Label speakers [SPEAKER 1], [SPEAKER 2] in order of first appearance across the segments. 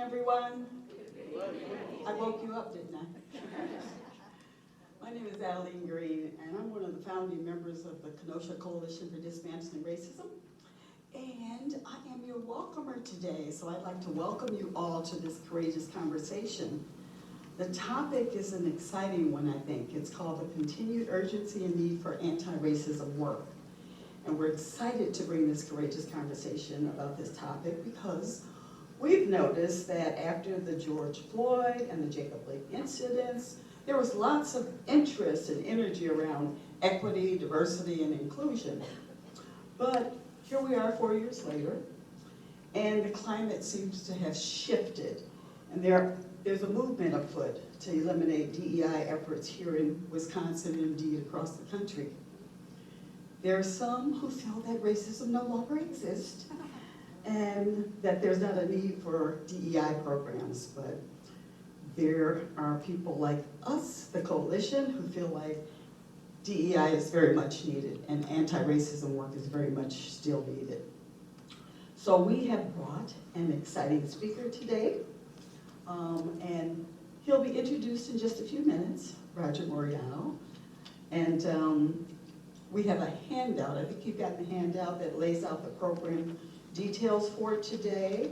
[SPEAKER 1] everyone. I woke you up, didn't I? My name is Adeline Green, and I'm one of the founding members of the Kenosha Coalition for Dismantling Racism. And I am your welcomer today, so I'd like to welcome you all to this courageous conversation. The topic is an exciting one, I think. It's called The Continued Urgency and Need for Anti-Racism Work. And we're excited to bring this courageous conversation about this topic because we've noticed that after the George Floyd and the Jacob Blake incidents, there was lots of interest and energy around equity, diversity, and inclusion. But here we are 4 years later, and the climate seems to have shifted. And there's a movement afoot to eliminate DEI efforts here in Wisconsin and indeed across the country. There are some who feel that racism no longer exists and that there's not a need for DEI programs, but there are people like us, the coalition, who feel like DEI is very much needed and anti-racism work is very much still needed. So we have brought an exciting speaker today, and he'll be introduced in just a few minutes, Roger Moreano. And we have a handout, I think you've gotten a handout that lays out the program details for today.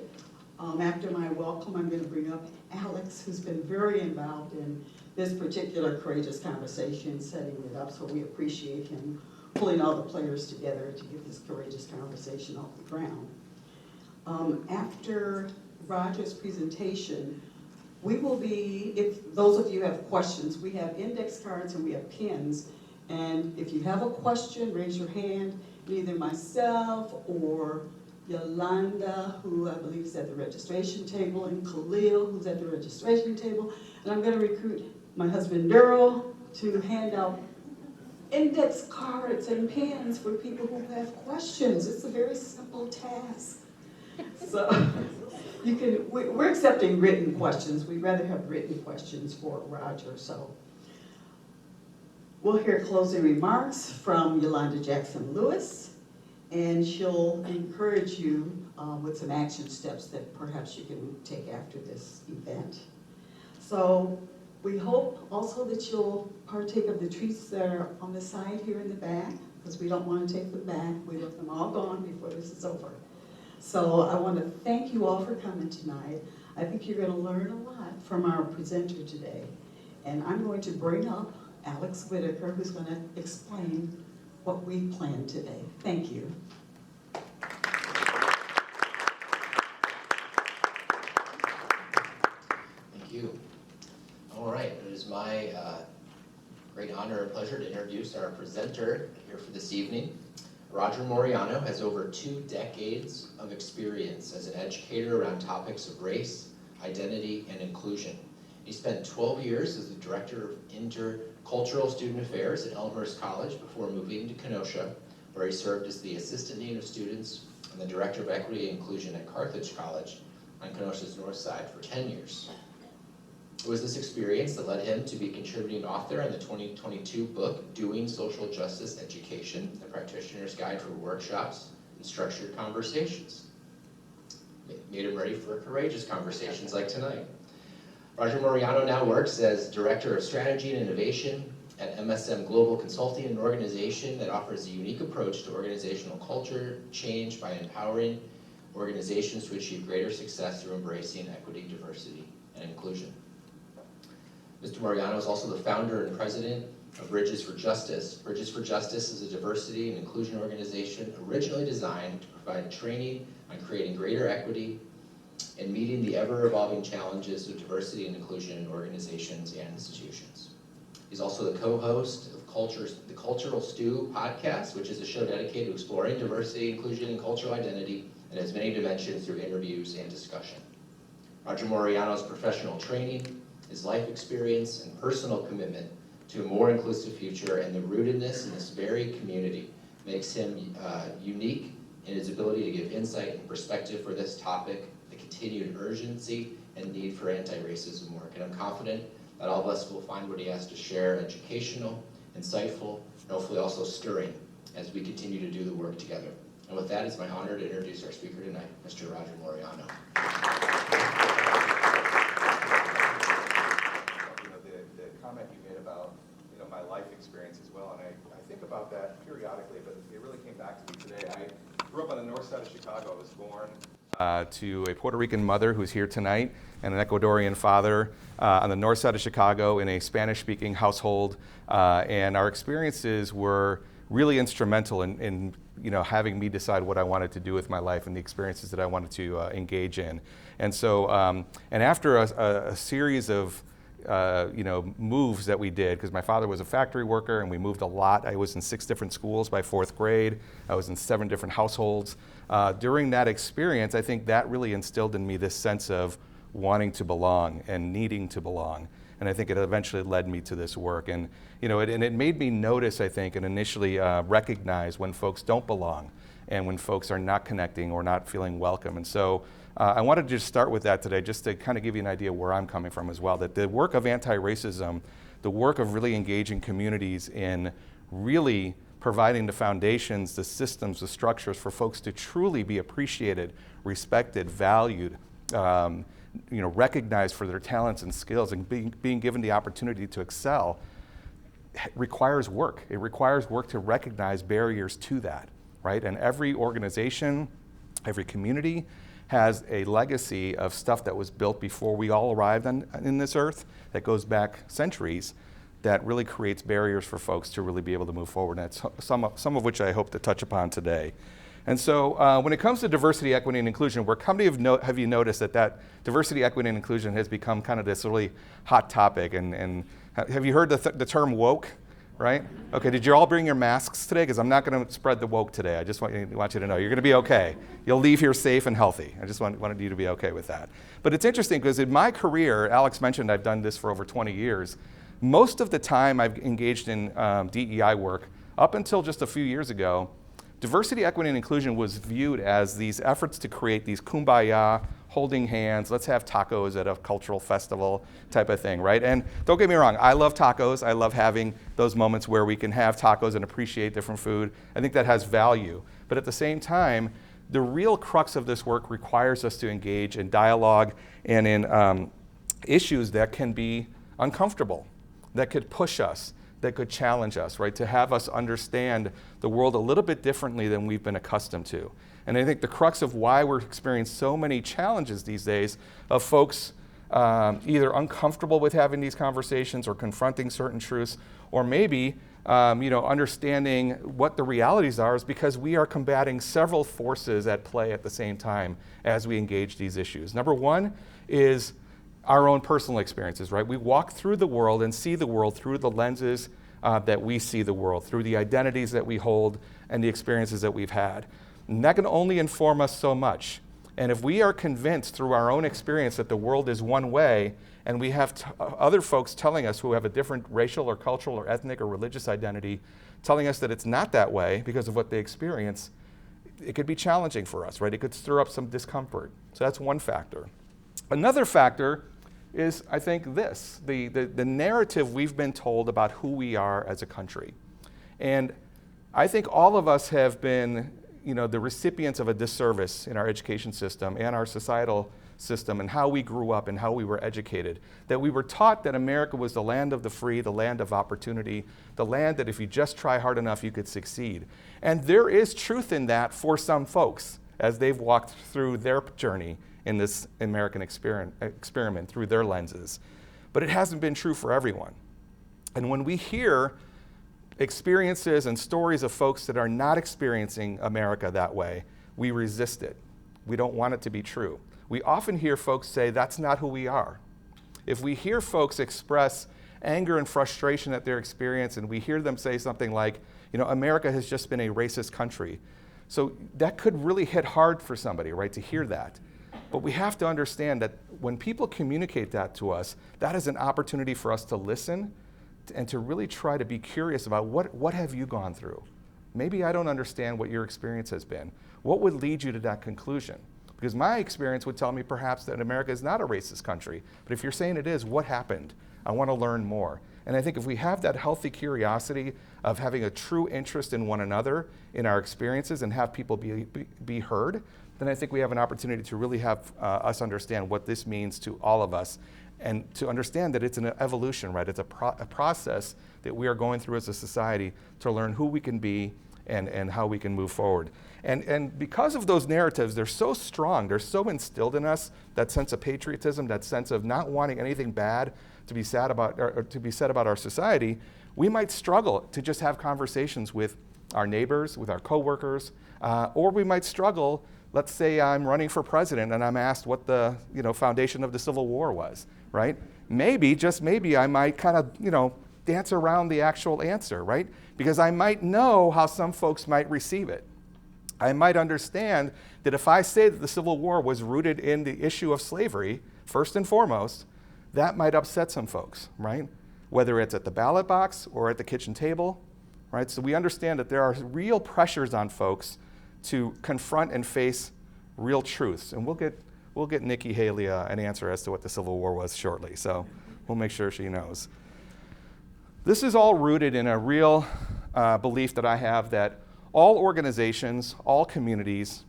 [SPEAKER 1] After my welcome, I'm going to bring up Alex, who's been very involved in this particular courageous conversation, setting it up, so we appreciate him pulling all the players together to get this courageous conversation off the ground. After Roger's presentation, we will be, if those of you have questions, we have index cards and we have pins, and if you have a question, raise your hand, and either myself or Yolanda, who I believe is at the registration table, and Khalil, who's at the registration table. And I'm going to recruit my husband, Daryl, to hand out index cards and pens for people who have questions. It's a very simple task. So we're accepting written questions. We'd rather have written questions for Roger. So we'll hear closing remarks from Yolanda Jackson-Lewis. And she'll encourage you with some action steps that perhaps you can take after this event. So we hope also that you'll partake of the treats that are on the side here in the back, because we don't want to take them back. We want them all gone before this is over. So I want to thank you all for coming tonight. I think you're going to learn a lot from our presenter today. And I'm going to bring up Alex Whitaker, who's going to explain what we planned today. Thank you.
[SPEAKER 2] Thank you. All right, it is my great honor and pleasure to introduce our presenter here for this evening. Roger Moreano has over 2 decades of experience as an educator around topics of race, identity, and inclusion. He spent 12 years as the Director of Intercultural Student Affairs at Elmhurst College before moving to Kenosha, where he served as the Assistant Dean of Students and the Director of Equity and Inclusion at Carthage College on Kenosha's north side for 10 years. It was this experience that led him to be contributing author on the 2022 book, Doing Social Justice Education, the Practitioner's Guide for Workshops and Structured Conversations. Made him ready for courageous conversations like tonight. Roger Moreano now works as Director of Strategy and Innovation at MSM Global Consulting, an organization that offers a unique approach to organizational culture change by empowering organizations to achieve greater success through embracing equity, diversity, and inclusion. Mr. Moreano is also the founder and president of Bridges for Justice. Bridges for Justice is a diversity and inclusion organization originally designed to provide training on creating greater equity and meeting the ever-evolving challenges of diversity and inclusion in organizations and institutions. He's also the co-host of the Cultural Stew podcast, which is a show dedicated to exploring diversity, inclusion, and cultural identity, and has many dimensions through interviews and discussion. Roger Moreano's professional training, his life experience, and personal commitment to a more inclusive future and the rootedness in this very community makes him unique in his ability to give insight and perspective for this topic, the continued urgency and need for anti-racism work. And I'm confident that all of us will find what he has to share educational, insightful, and hopefully also stirring as we continue to do the work together. And with that, it's my honor to introduce our speaker tonight, Mr. Roger Moreano.
[SPEAKER 3] experience as well. And I think about that periodically, but it really came back to me today. I grew up on the north side of Chicago. I was born to a Puerto Rican mother who's here tonight and an Ecuadorian father on the north side of Chicago in a Spanish-speaking household. And our experiences were really instrumental in having me decide what I wanted to do with my life and the experiences that I wanted to engage in. And so, and after a series of moves that we did, because my father was a factory worker and we moved a lot. I was in 6 different schools by 4th grade. I was in 7 different households. During that experience, I think that really instilled in me this sense of wanting to belong and needing to belong. And I think it eventually led me to this work. And it made me notice, I think, and initially recognize when folks don't belong and when folks are not connecting or not feeling welcome. And so I wanted to just start with that today, just to kind of give you an idea where I'm coming from as well, that the work of anti-racism, the work of really engaging communities in really providing the foundations, the systems, the structures for folks to truly be appreciated, respected, valued, recognized for their talents and skills, and being given the opportunity to excel, requires work. It requires work to recognize barriers to that, right? And every organization, every community has a legacy of stuff that was built before we all arrived in this earth that goes back centuries, that really creates barriers for folks to really be able to move forward. And that's some of which I hope to touch upon today. And so when it comes to diversity, equity, and inclusion, have you noticed that diversity, equity, and inclusion has become kind of this really hot topic? And have you heard the term woke, right? Okay, did you all bring your masks today? Because I'm not going to spread the woke today. I just want you to know you're going to be okay. You'll leave here safe and healthy. I just wanted you to be okay with that. But it's interesting because in my career, Alex mentioned I've done this for over 20 years. Most of the time I've engaged in DEI work, up until just a few years ago, diversity, equity, and inclusion was viewed as these efforts to create these kumbaya, holding hands, let's have tacos at a cultural festival type of thing, right? And don't get me wrong, I love tacos. I love having those moments where we can have tacos and appreciate different food. I think that has value. But at the same time, the real crux of this work requires us to engage in dialogue and in issues that can be uncomfortable, that could push us, that could challenge us, right? To have us understand the world a little bit differently than we've been accustomed to. And I think the crux of why we're experiencing so many challenges these days of folks either uncomfortable with having these conversations or confronting certain truths, or maybe understanding what the realities are, is because we are combating several forces at play at the same time as we engage these issues. Number one is our own personal experiences, right? We walk through the world and see the world through the lenses that we see the world, through the identities that we hold and the experiences that we've had. And that can only inform us so much. And if we are convinced through our own experience that the world is one way, and we have other folks telling us who have a different racial or cultural or ethnic or religious identity, telling us that it's not that way because of what they experience, it could be challenging for us, right? It could stir up some discomfort. So that's one factor. Another factor is, I think, the narrative we've been told about who we are as a country. And I think all of us have been the recipients of a disservice in our education system and our societal system and how we grew up and how we were educated. That we were taught that America was the land of the free, the land of opportunity, the land that if you just try hard enough, you could succeed. And there is truth in that for some folks as they've walked through their journey in this American experiment through their lenses. But it hasn't been true for everyone. And when we hear experiences and stories of folks that are not experiencing America that way, we resist it. We don't want it to be true. We often hear folks say, that's not who we are. If we hear folks express anger and frustration at their experience, and we hear them say something like, America has just been a racist country. So that could really hit hard for somebody, right, to hear that. But we have to understand that when people communicate that to us, that is an opportunity for us to listen and to really try to be curious about what have you gone through? Maybe I don't understand what your experience has been. What would lead you to that conclusion? Because my experience would tell me perhaps that America is not a racist country. But if you're saying it is, what happened? I want to learn more. And I think if we have that healthy curiosity of having a true interest in one another, in our experiences, and have people be heard, then I think we have an opportunity to really have us understand what this means to all of us and to understand that it's an evolution, right? It's a process that we are going through as a society to learn who we can be and how we can move forward. And because of those narratives, they're so strong, they're so instilled in us, that sense of patriotism, that sense of not wanting anything bad to be said about, or to be said about our society, we might struggle to just have conversations with our neighbors, with our coworkers, or we might struggle. Let's say I'm running for president and I'm asked what the foundation of the Civil War was, right? Maybe, just maybe, I might kind of dance around the actual answer, right? Because I might know how some folks might receive it. I might understand that if I say that the Civil War was rooted in the issue of slavery, first and foremost, that might upset some folks, right? Whether it's at the ballot box or at the kitchen table, right? So we understand that there are real pressures on folks to confront and face real truths. And we'll get Nikki Haley an answer as to what the Civil War was shortly, so we'll make sure she knows. This is all rooted in a real belief that I have that all organizations, all communities,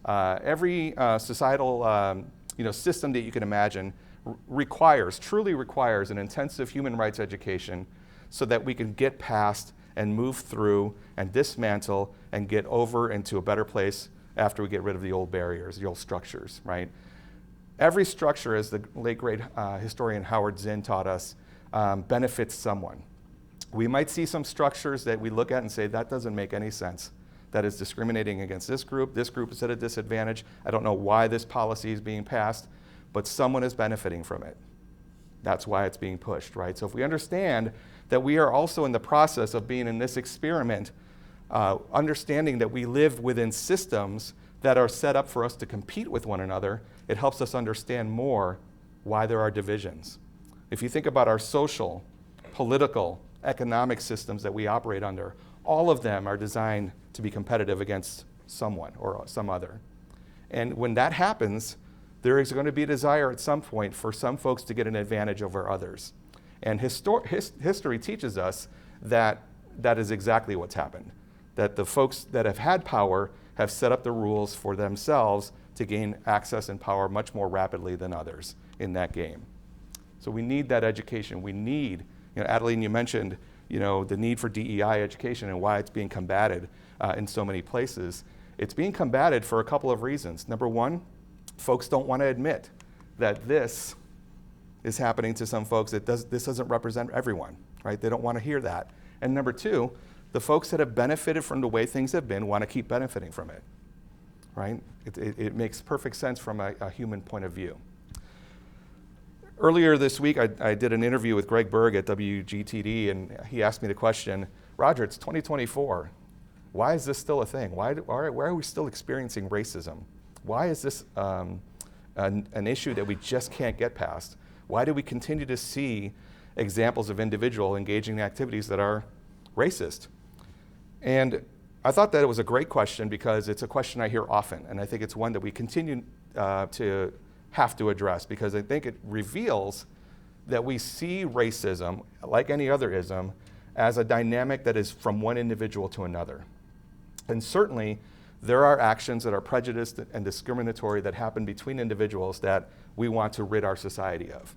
[SPEAKER 3] every societal system that you can imagine truly requires an intensive human rights education so that we can get past and move through and dismantle and get over into a better place after we get rid of the old barriers, the old structures, right? Every structure, as the late great historian Howard Zinn taught us, benefits someone. We might see some structures that we look at and say, that doesn't make any sense. That is discriminating against this group is at a disadvantage. I don't know why this policy is being passed, but someone is benefiting from it. That's why it's being pushed, right? So if we understand that we are also in the process of being in this experiment, understanding that we live within systems that are set up for us to compete with one another, it helps us understand more why there are divisions. If you think about our social, political, economic systems that we operate under, all of them are designed to be competitive against someone or some other. And when that happens, there is going to be a desire at some point for some folks to get an advantage over others. And history teaches us that that is exactly what's happened, that the folks that have had power have set up the rules for themselves to gain access and power much more rapidly than others in that game. So we need that education. We need, Adeline, you mentioned, the need for DEI education and why it's being combated in so many places. It's being combated for a couple of reasons. Number one, folks don't want to admit that this is happening to some folks. This doesn't represent everyone, right? They don't want to hear that. And number two, the folks that have benefited from the way things have been want to keep benefiting from it, right? It makes perfect sense from a human point of view. Earlier this week, I did an interview with Greg Berg at WGTD, and he asked me the question, Roger, it's 2024. Why is this still a thing? Why are we still experiencing racism? Why is this an issue that we just can't get past? Why do we continue to see examples of individual engaging in activities that are racist? And I thought that it was a great question because it's a question I hear often, and I think it's one that we continue to have to address because I think it reveals that we see racism, like any other ism, as a dynamic that is from one individual to another. And certainly, there are actions that are prejudiced and discriminatory that happen between individuals that we want to rid our society of.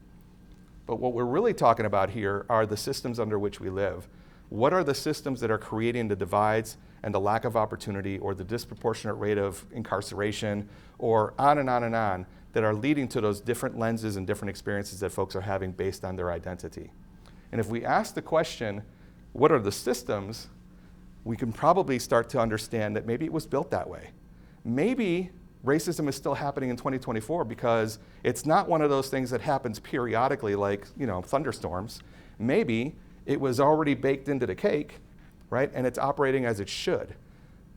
[SPEAKER 3] But what we're really talking about here are the systems under which we live. What are the systems that are creating the divides and the lack of opportunity or the disproportionate rate of incarceration or on and on and on that are leading to those different lenses and different experiences that folks are having based on their identity? And if we ask the question, what are the systems, we can probably start to understand that maybe it was built that way. Maybe racism is still happening in 2024 because it's not one of those things that happens periodically like, thunderstorms. Maybe it was already baked into the cake, right? And it's operating as it should.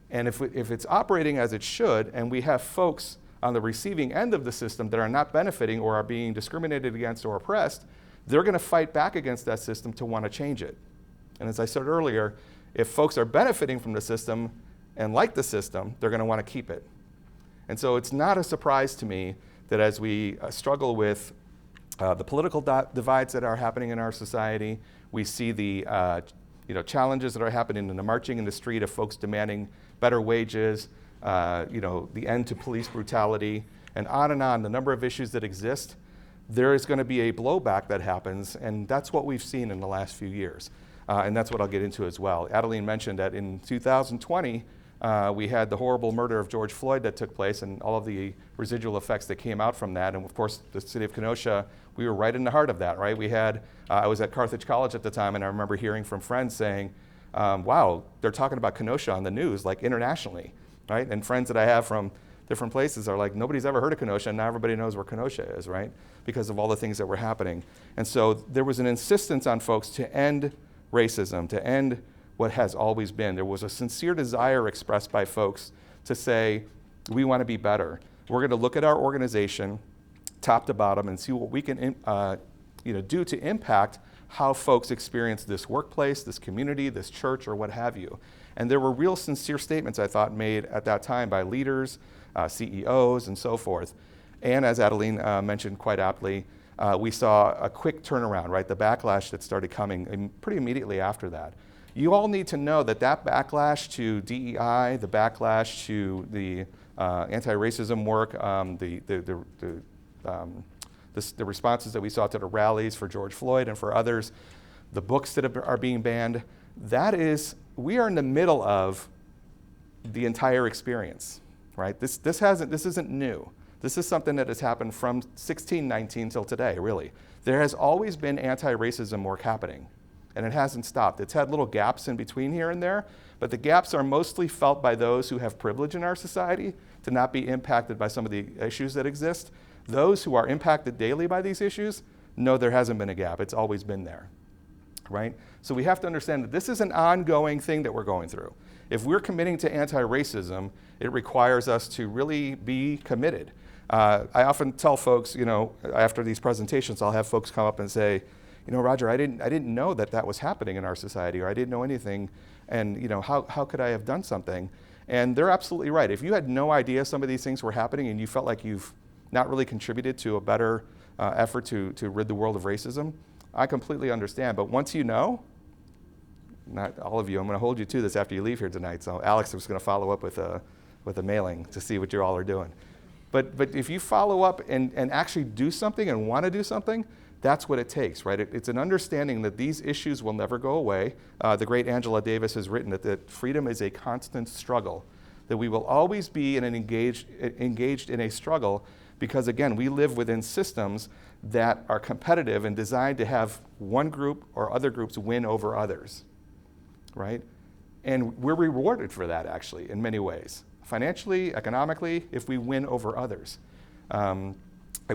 [SPEAKER 3] And if it's operating as it should, and we have folks on the receiving end of the system that are not benefiting or are being discriminated against or oppressed, they're going to fight back against that system to want to change it. And as I said earlier, if folks are benefiting from the system and like the system, they're going to want to keep it. And so it's not a surprise to me that as we struggle with the political divides that are happening in our society, we see the challenges that are happening in the marching in the street of folks demanding better wages, the end to police brutality, and on, the number of issues that exist. there is going to be a blowback that happens, and that's what we've seen in the last few years. And that's what I'll get into as well. Adeline mentioned that in 2020, we had the horrible murder of George Floyd that took place and all of the residual effects that came out from that. And of course, the city of Kenosha, we were right in the heart of that, right? We had, I was at Carthage College at the time, and I remember hearing from friends saying, wow, they're talking about Kenosha on the news, like internationally, right? And friends that I have from different places are like, nobody's ever heard of Kenosha, and now everybody knows where Kenosha is, right? Because of all the things that were happening. And so there was an insistence on folks to end racism, to end what has always been. There was a sincere desire expressed by folks to say, we want to be better. We're going to look at our organization, top to bottom, and see what we can do to impact how folks experience this workplace, this community, this church, or what have you. And there were real sincere statements, I thought, made at that time by leaders, CEOs, and so forth. And as Adeline mentioned quite aptly, we saw a quick turnaround, right? The backlash that started coming pretty immediately after that. You all need to know that that backlash to DEI, the backlash to the anti-racism work, the responses that we saw to the rallies for George Floyd and for others, the books that are being banned, we are in the middle of the entire experience, right? This isn't new. This is something that has happened from 1619 till today, really. There has always been anti-racism work happening, and it hasn't stopped. It's had little gaps in between here and there, but the gaps are mostly felt by those who have privilege in our society to not be impacted by some of the issues that exist. Those who are impacted daily by these issues know there hasn't been a gap. It's always been there, right? So we have to understand that this is an ongoing thing that we're going through. If we're committing to anti-racism, it requires us to really be committed. I often tell folks, after these presentations, I'll have folks come up and say, Roger, I didn't know that was happening in our society, or I didn't know anything, and how could I have done something? And they're absolutely right. If you had no idea some of these things were happening and you felt like you've not really contributed to a better effort to rid the world of racism, I completely understand. But once you know, not all of you, I'm going to hold you to this after you leave here tonight. So Alex is going to follow up with a mailing to see what you all are doing. But if you follow up and actually do something and want to do something, that's what it takes, right? It's an understanding that these issues will never go away. The great Angela Davis has written that freedom is a constant struggle, that we will always be engaged in a struggle because, again, we live within systems that are competitive and designed to have one group or other groups win over others, right? And we're rewarded for that, actually, in many ways. Financially, economically, if we win over others. And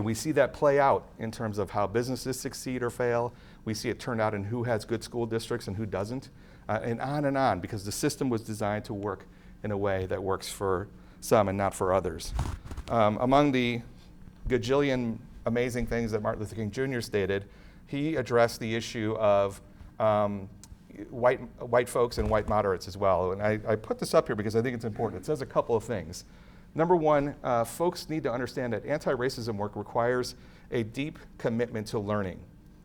[SPEAKER 3] we see that play out in terms of how businesses succeed or fail. We see it turn out in who has good school districts and who doesn't, and on, because the system was designed to work in a way that works for some and not for others. Among the gajillion amazing things that Martin Luther King Jr. stated, he addressed the issue of white folks and white moderates as well. And I put this up here because I think it's important. It says a couple of things. Number one, folks need to understand that anti-racism work requires a deep commitment to learning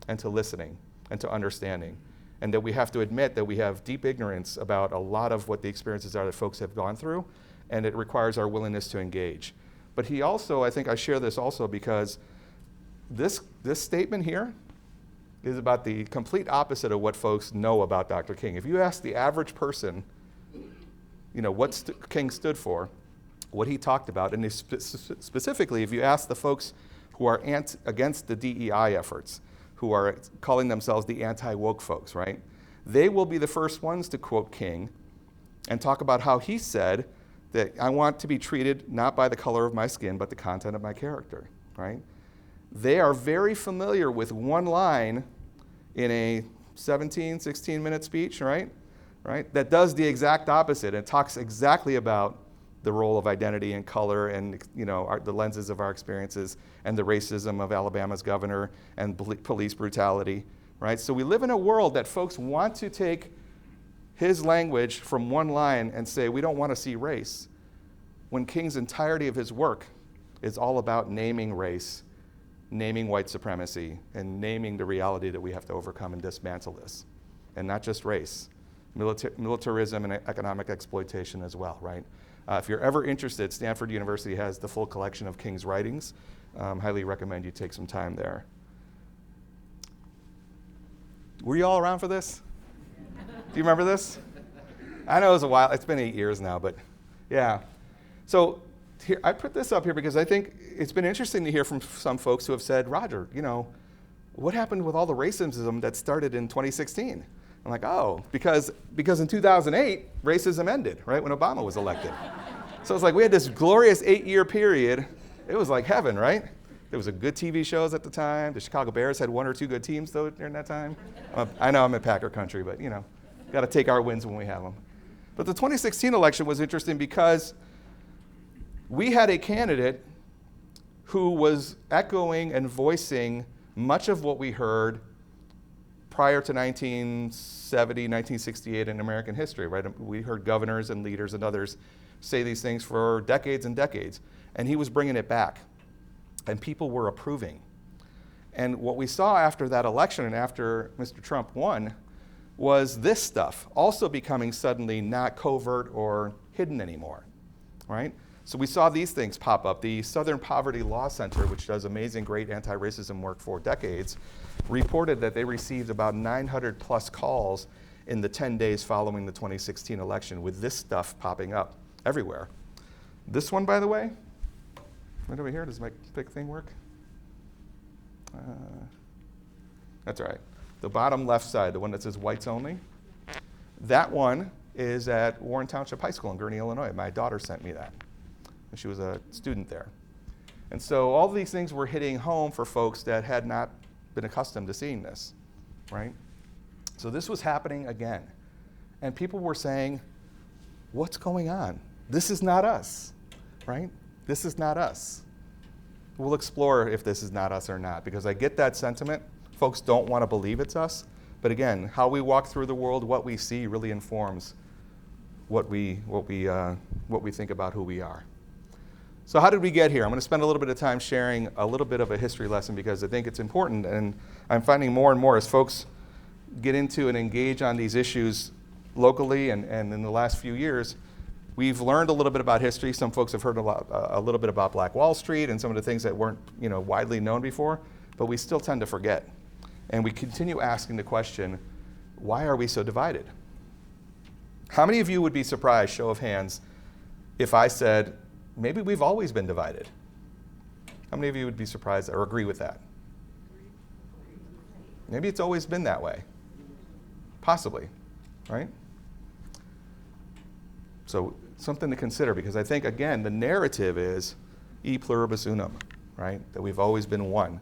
[SPEAKER 3] and to listening and to understanding. And that we have to admit that we have deep ignorance about a lot of what the experiences are that folks have gone through, and it requires our willingness to engage. But he also, I think I share this also because this statement here is about the complete opposite of what folks know about Dr. King. If you ask the average person, what King stood for, what he talked about, and specifically if you ask the folks who are against the DEI efforts, who are calling themselves the anti-woke folks, right? They will be the first ones to quote King and talk about how he said that I want to be treated not by the color of my skin, but the content of my character, right? They are very familiar with one line in a 17, 16-minute speech, right? That does the exact opposite. It talks exactly about the role of identity and color and the lenses of our experiences and the racism of Alabama's governor and police brutality, right? So we live in a world that folks want to take his language from one line and say, we don't want to see race, when King's entirety of his work is all about naming race, naming white supremacy, and naming the reality that we have to overcome and dismantle this. And not just race, militarism and economic exploitation as well, right? If you're ever interested, Stanford University has the full collection of King's writings. Highly recommend you take some time there. Were you all around for this? Do you remember this? I know it was a while. It's been 8 years now, but yeah. So here, I put this up here because I think it's been interesting to hear from some folks who have said, Roger, what happened with all the racism that started in 2016? I'm like, oh, because in 2008, racism ended, right, when Obama was elected. So it's like we had this glorious 8-year period. It was like heaven, right? There was a good TV shows at the time. The Chicago Bears had 1 or 2 good teams, though, during that time. I know I'm in Packer country, but, got to take our wins when we have them. But the 2016 election was interesting because we had a candidate who was echoing and voicing much of what we heard prior to 1970, 1968 in American history, right? We heard governors and leaders and others say these things for decades and decades, and he was bringing it back, and people were approving. And what we saw after that election and after Mr. Trump won was this stuff also becoming suddenly not covert or hidden anymore, right? So we saw these things pop up. The Southern Poverty Law Center, which does amazing, great anti-racism work for decades, reported that they received about 900 plus calls in the 10 days following the 2016 election with this stuff popping up everywhere. This one, by the way, right over here, does my big thing work? That's all right. The bottom left side, the one that says whites only, that one is at Warren Township High School in Gurnee, Illinois. My daughter sent me that. She was a student there. And so all these things were hitting home for folks that had not been accustomed to seeing this, right? So this was happening again. And people were saying, what's going on? This is not us, right? This is not us. We'll explore if this is not us or not, because I get that sentiment. Folks don't want to believe it's us. But again, how we walk through the world, what we see really informs what we think about who we are. So how did we get here? I'm going to spend a little bit of time sharing a little bit of a history lesson because I think it's important, and I'm finding more and more as folks get into and engage on these issues locally and in the last few years, we've learned a little bit about history. Some folks have heard a little bit about Black Wall Street and some of the things that weren't widely known before, but we still tend to forget. And we continue asking the question, why are we so divided? How many of you would be surprised, show of hands, if I said, maybe we've always been divided? How many of you would be surprised or agree with that? Maybe it's always been that way. Possibly, right? So something to consider, because I think, again, the narrative is e pluribus unum, right? That we've always been one.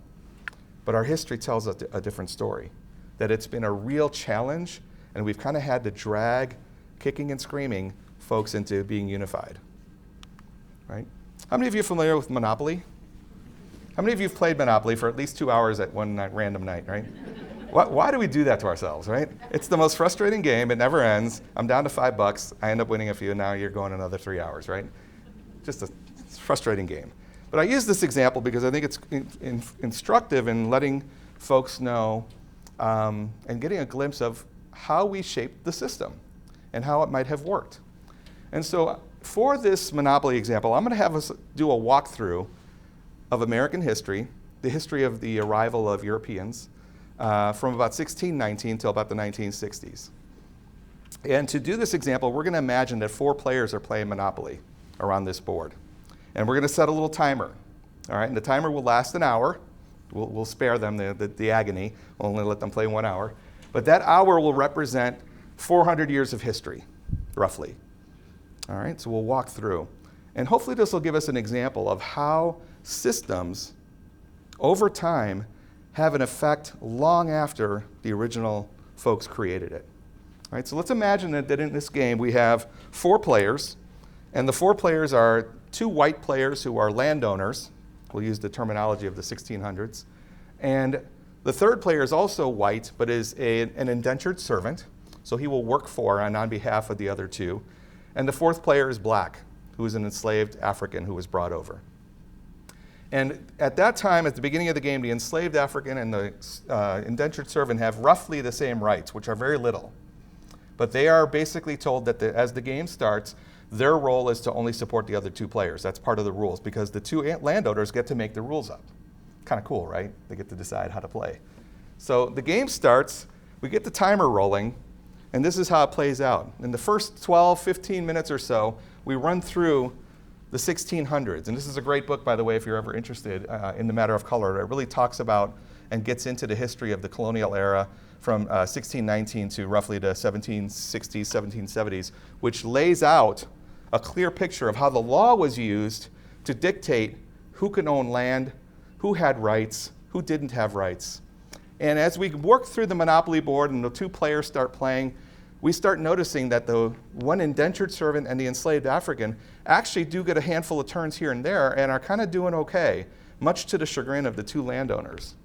[SPEAKER 3] But our history tells us a different story, that it's been a real challenge, and we've kind of had to drag, kicking and screaming, folks into being unified, right? How many of you are familiar with Monopoly? How many of you have played Monopoly for at least 2 hours at one random night, right? Why do we do that to ourselves, right? It's the most frustrating game. It never ends. I'm down to $5. I end up winning a few. Now you're going another 3 hours, right? Just a frustrating game. But I use this example because I think it's instructive in letting folks know and getting a glimpse of how we shaped the system and how it might have worked. And so for this Monopoly example, I'm going to have us do a walkthrough of American history, the history of the arrival of Europeans from about 1619 till about the 1960s. And to do this example, we're going to imagine that 4 players are playing Monopoly around this board. And we're going to set a little timer, all right? And the timer will last an hour. We'll spare them the agony. We'll only let them play 1 hour. But that hour will represent 400 years of history, roughly. All right, so we'll walk through. And hopefully this will give us an example of how systems, over time, have an effect long after the original folks created it. All right, so let's imagine that in this game we have 4 players, and the 4 players are 2 white players who are landowners. We'll use the terminology of the 1600s. And the 3rd player is also white, but is an indentured servant, so he will work for and on behalf of the other 2. And the 4th player is black, who is an enslaved African who was brought over. And at that time, at the beginning of the game, the enslaved African and the indentured servant have roughly the same rights, which are very little. But they are basically told that as the game starts, their role is to only support the other two players. That's part of the rules because the two landowners get to make the rules up. Kind of cool, right? They get to decide how to play. So the game starts, we get the timer rolling, and this is how it plays out. In the first 12, 15 minutes or so, we run through the 1600s. And this is a great book, by the way, if you're ever interested in the matter of color. It really talks about and gets into the history of the colonial era from 1619 to roughly the 1760s, 1770s, which lays out a clear picture of how the law was used to dictate who could own land, who had rights, who didn't have rights. And as we work through the Monopoly board and the two players start playing, we start noticing that the one indentured servant and the enslaved African actually do get a handful of turns here and there and are kind of doing okay, much to the chagrin of the two landowners.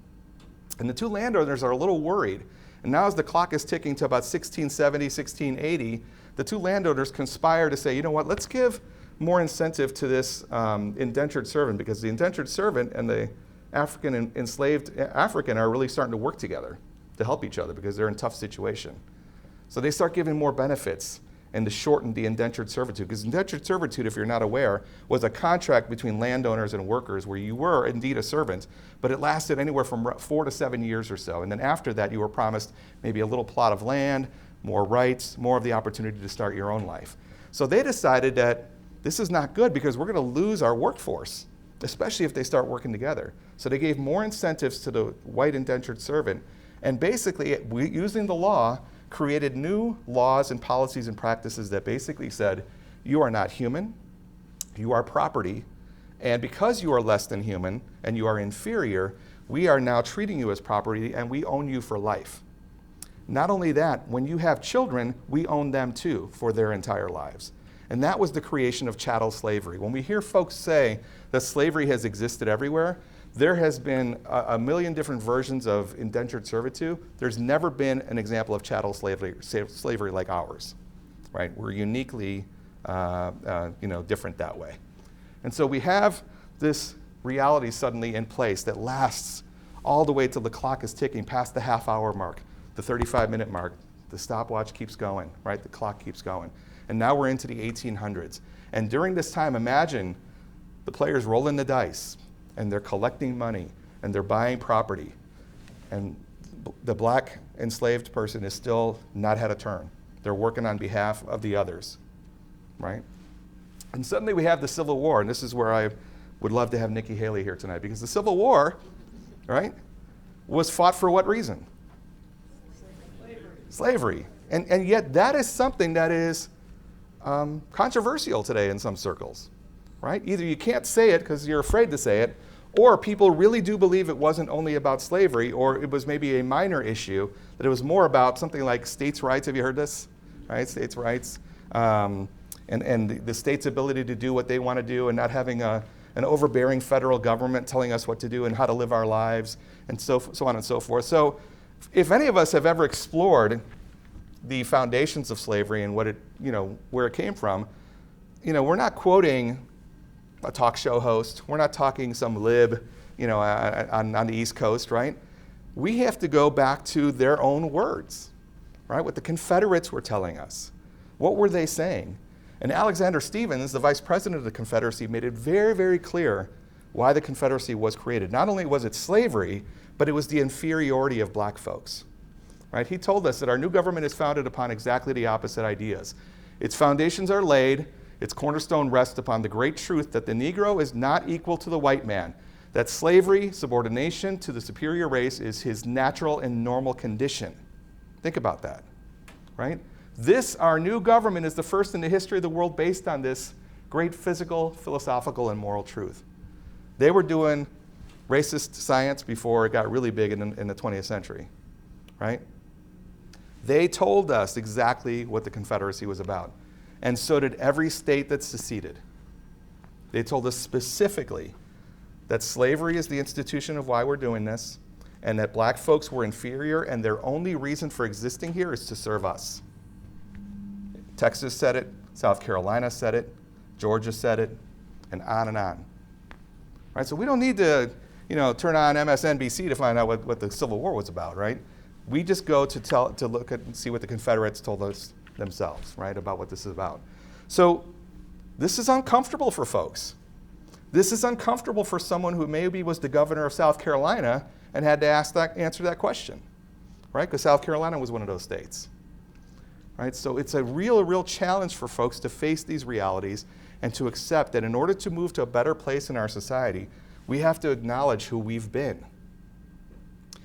[SPEAKER 3] And the two landowners are a little worried. And now as the clock is ticking to about 1670, 1680, the two landowners conspire to say, you know what, let's give more incentive to this indentured servant, because the indentured servant and the African enslaved African are really starting to work together to help each other because they're in a tough situation. So they start giving more benefits and to shorten the indentured servitude. Because indentured servitude, if you're not aware, was a contract between landowners and workers where you were indeed a servant, but it lasted anywhere from 4 to 7 years or so. And then after that, you were promised maybe a little plot of land, more rights, more of the opportunity to start your own life. So they decided that this is not good because we're going to lose our workforce, especially if they start working together. So they gave more incentives to the white indentured servant, and basically, using the law, created new laws and policies and practices that basically said, you are not human, you are property, and because you are less than human and you are inferior, we are now treating you as property and we own you for life. Not only that, when you have children, we own them too for their entire lives. And that was the creation of chattel slavery. When we hear folks say that slavery has existed everywhere, there has been a million different versions of indentured servitude. There's never been an example of chattel slavery like ours, right? We're uniquely different that way. And so we have this reality suddenly in place that lasts all the way till the clock is ticking past the half-hour mark, the 35-minute mark. The stopwatch keeps going, right? The clock keeps going. And now we're into the 1800s. And during this time, imagine the players rolling the dice, and they're collecting money, and they're buying property. And the black enslaved person is still not had a turn. They're working on behalf of the others, right? And suddenly we have the Civil War, and this is where I would love to have Nikki Haley here tonight, because the Civil War, right, was fought for what reason? Slavery. And yet that is something that is controversial today in some circles, right? Either you can't say it because you're afraid to say it, or people really do believe it wasn't only about slavery, or it was maybe a minor issue, that it was more about something like states' rights. Have you heard this? Right, states' rights, and the state's ability to do what they want to do and not having an overbearing federal government telling us what to do and how to live our lives, and so on and so forth. So if any of us have ever explored the foundations of slavery and what it, where it came from, we're not quoting a talk show host. We're not talking some lib, on the East Coast, right? We have to go back to their own words, right? What the Confederates were telling us. What were they saying? And Alexander Stephens, the vice president of the Confederacy, made it very, very clear why the Confederacy was created. Not only was it slavery, but it was the inferiority of black folks, right? He told us that our new government is founded upon exactly the opposite ideas. Its foundations are laid, its cornerstone rests upon the great truth that the Negro is not equal to the white man, that slavery, subordination to the superior race is his natural and normal condition. Think about that, right? This, our new government, is the first in the history of the world based on this great physical, philosophical, and moral truth. They were doing racist science before it got really big in the 20th century, right? They told us exactly what the Confederacy was about. And so did every state that seceded. They told us specifically that slavery is the institution of why we're doing this, and that black folks were inferior, and their only reason for existing here is to serve us. Texas said it, South Carolina said it, Georgia said it, and on and on. Right? So we don't need to, turn on MSNBC to find out what the Civil War was about, right? We just go to look at and see what the Confederates told us themselves, right, about what this is about. So This is uncomfortable for folks. This is uncomfortable for someone who maybe was the governor of South Carolina and had to answer that question, right? Because South Carolina was one of those states, right? So it's a real challenge for folks to face these realities and to accept that in order to move to a better place in our society, we have to acknowledge who we've been.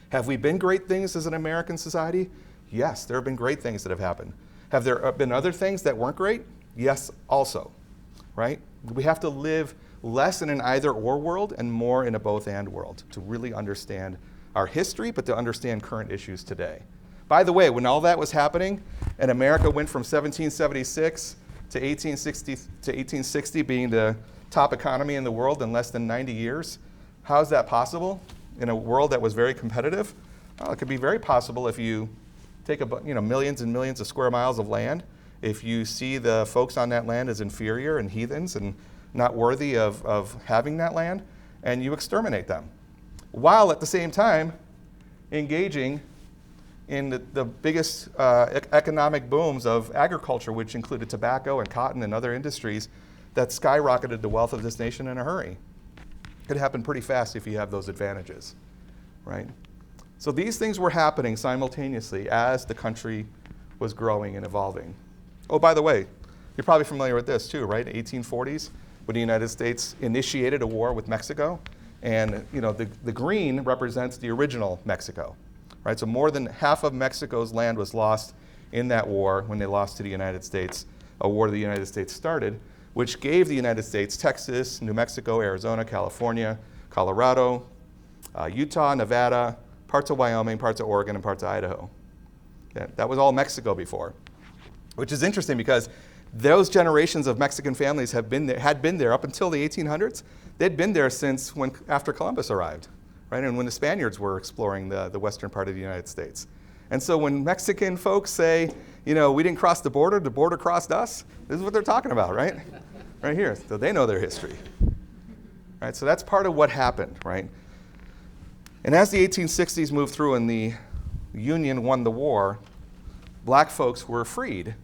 [SPEAKER 3] Have we been great things as an American society? Yes, there have been great things that have happened. Have there been other things that weren't great? Yes, also, right? We have to live less in an either-or world and more in a both-and world to really understand our history, but to understand current issues today. By the way, when all that was happening, and America went from 1776 to 1860 being the top economy in the world in less than 90 years, how is that possible in a world that was very competitive? Well, it could be very possible if you take millions and millions of square miles of land, if you see the folks on that land as inferior and heathens and not worthy of having that land, and you exterminate them, while at the same time engaging in the biggest economic booms of agriculture, which included tobacco and cotton and other industries that skyrocketed the wealth of this nation in a hurry. It could happen pretty fast if you have those advantages, right? So these things were happening simultaneously as the country was growing and evolving. Oh, by the way, you're probably familiar with this too, right? 1840s, when the United States initiated a war with Mexico, and the green represents the original Mexico, right? So more than half of Mexico's land was lost in that war when they lost to the United States, a war the United States started, which gave the United States Texas, New Mexico, Arizona, California, Colorado, Utah, Nevada, parts of Wyoming, parts of Oregon, and parts of Idaho. That was all Mexico before, which is interesting because those generations of Mexican families had been there up until the 1800s. They'd been there since after Columbus arrived, right? And when the Spaniards were exploring the western part of the United States. And so when Mexican folks say, we didn't cross the border crossed us, this is what they're talking about, right? Right here. So they know their history. Right? So that's part of what happened, right? And as the 1860s moved through and the Union won the war, black folks were freed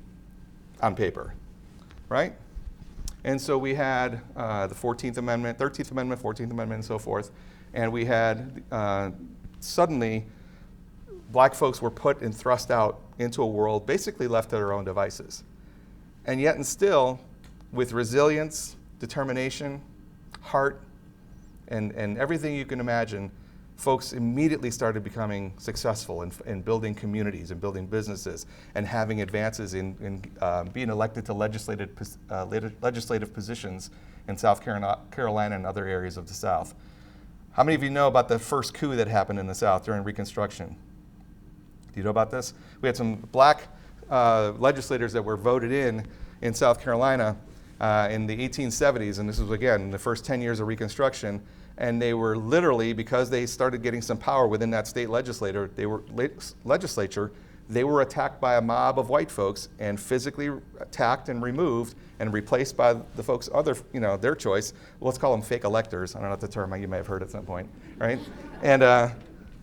[SPEAKER 3] on paper, right? And so we had the 14th Amendment, 13th Amendment, 14th Amendment, and so forth. And we had, suddenly, black folks were put and thrust out into a world basically left to their own devices. And yet and still, with resilience, determination, heart, and everything you can imagine, folks immediately started becoming successful in building communities and building businesses and having advances in being elected to legislative positions in South Carolina and other areas of the South. How many of you know about the first coup that happened in the South during Reconstruction? Do you know about this? We had some black legislators that were voted in South Carolina in the 1870s, and this was, again, in the first 10 years of Reconstruction. And they were literally, because they started getting some power within that state legislature, they were attacked by a mob of white folks and physically attacked and removed and replaced by the folks their choice. Well, let's call them fake electors. I don't know what the term you may have heard at some point, right? And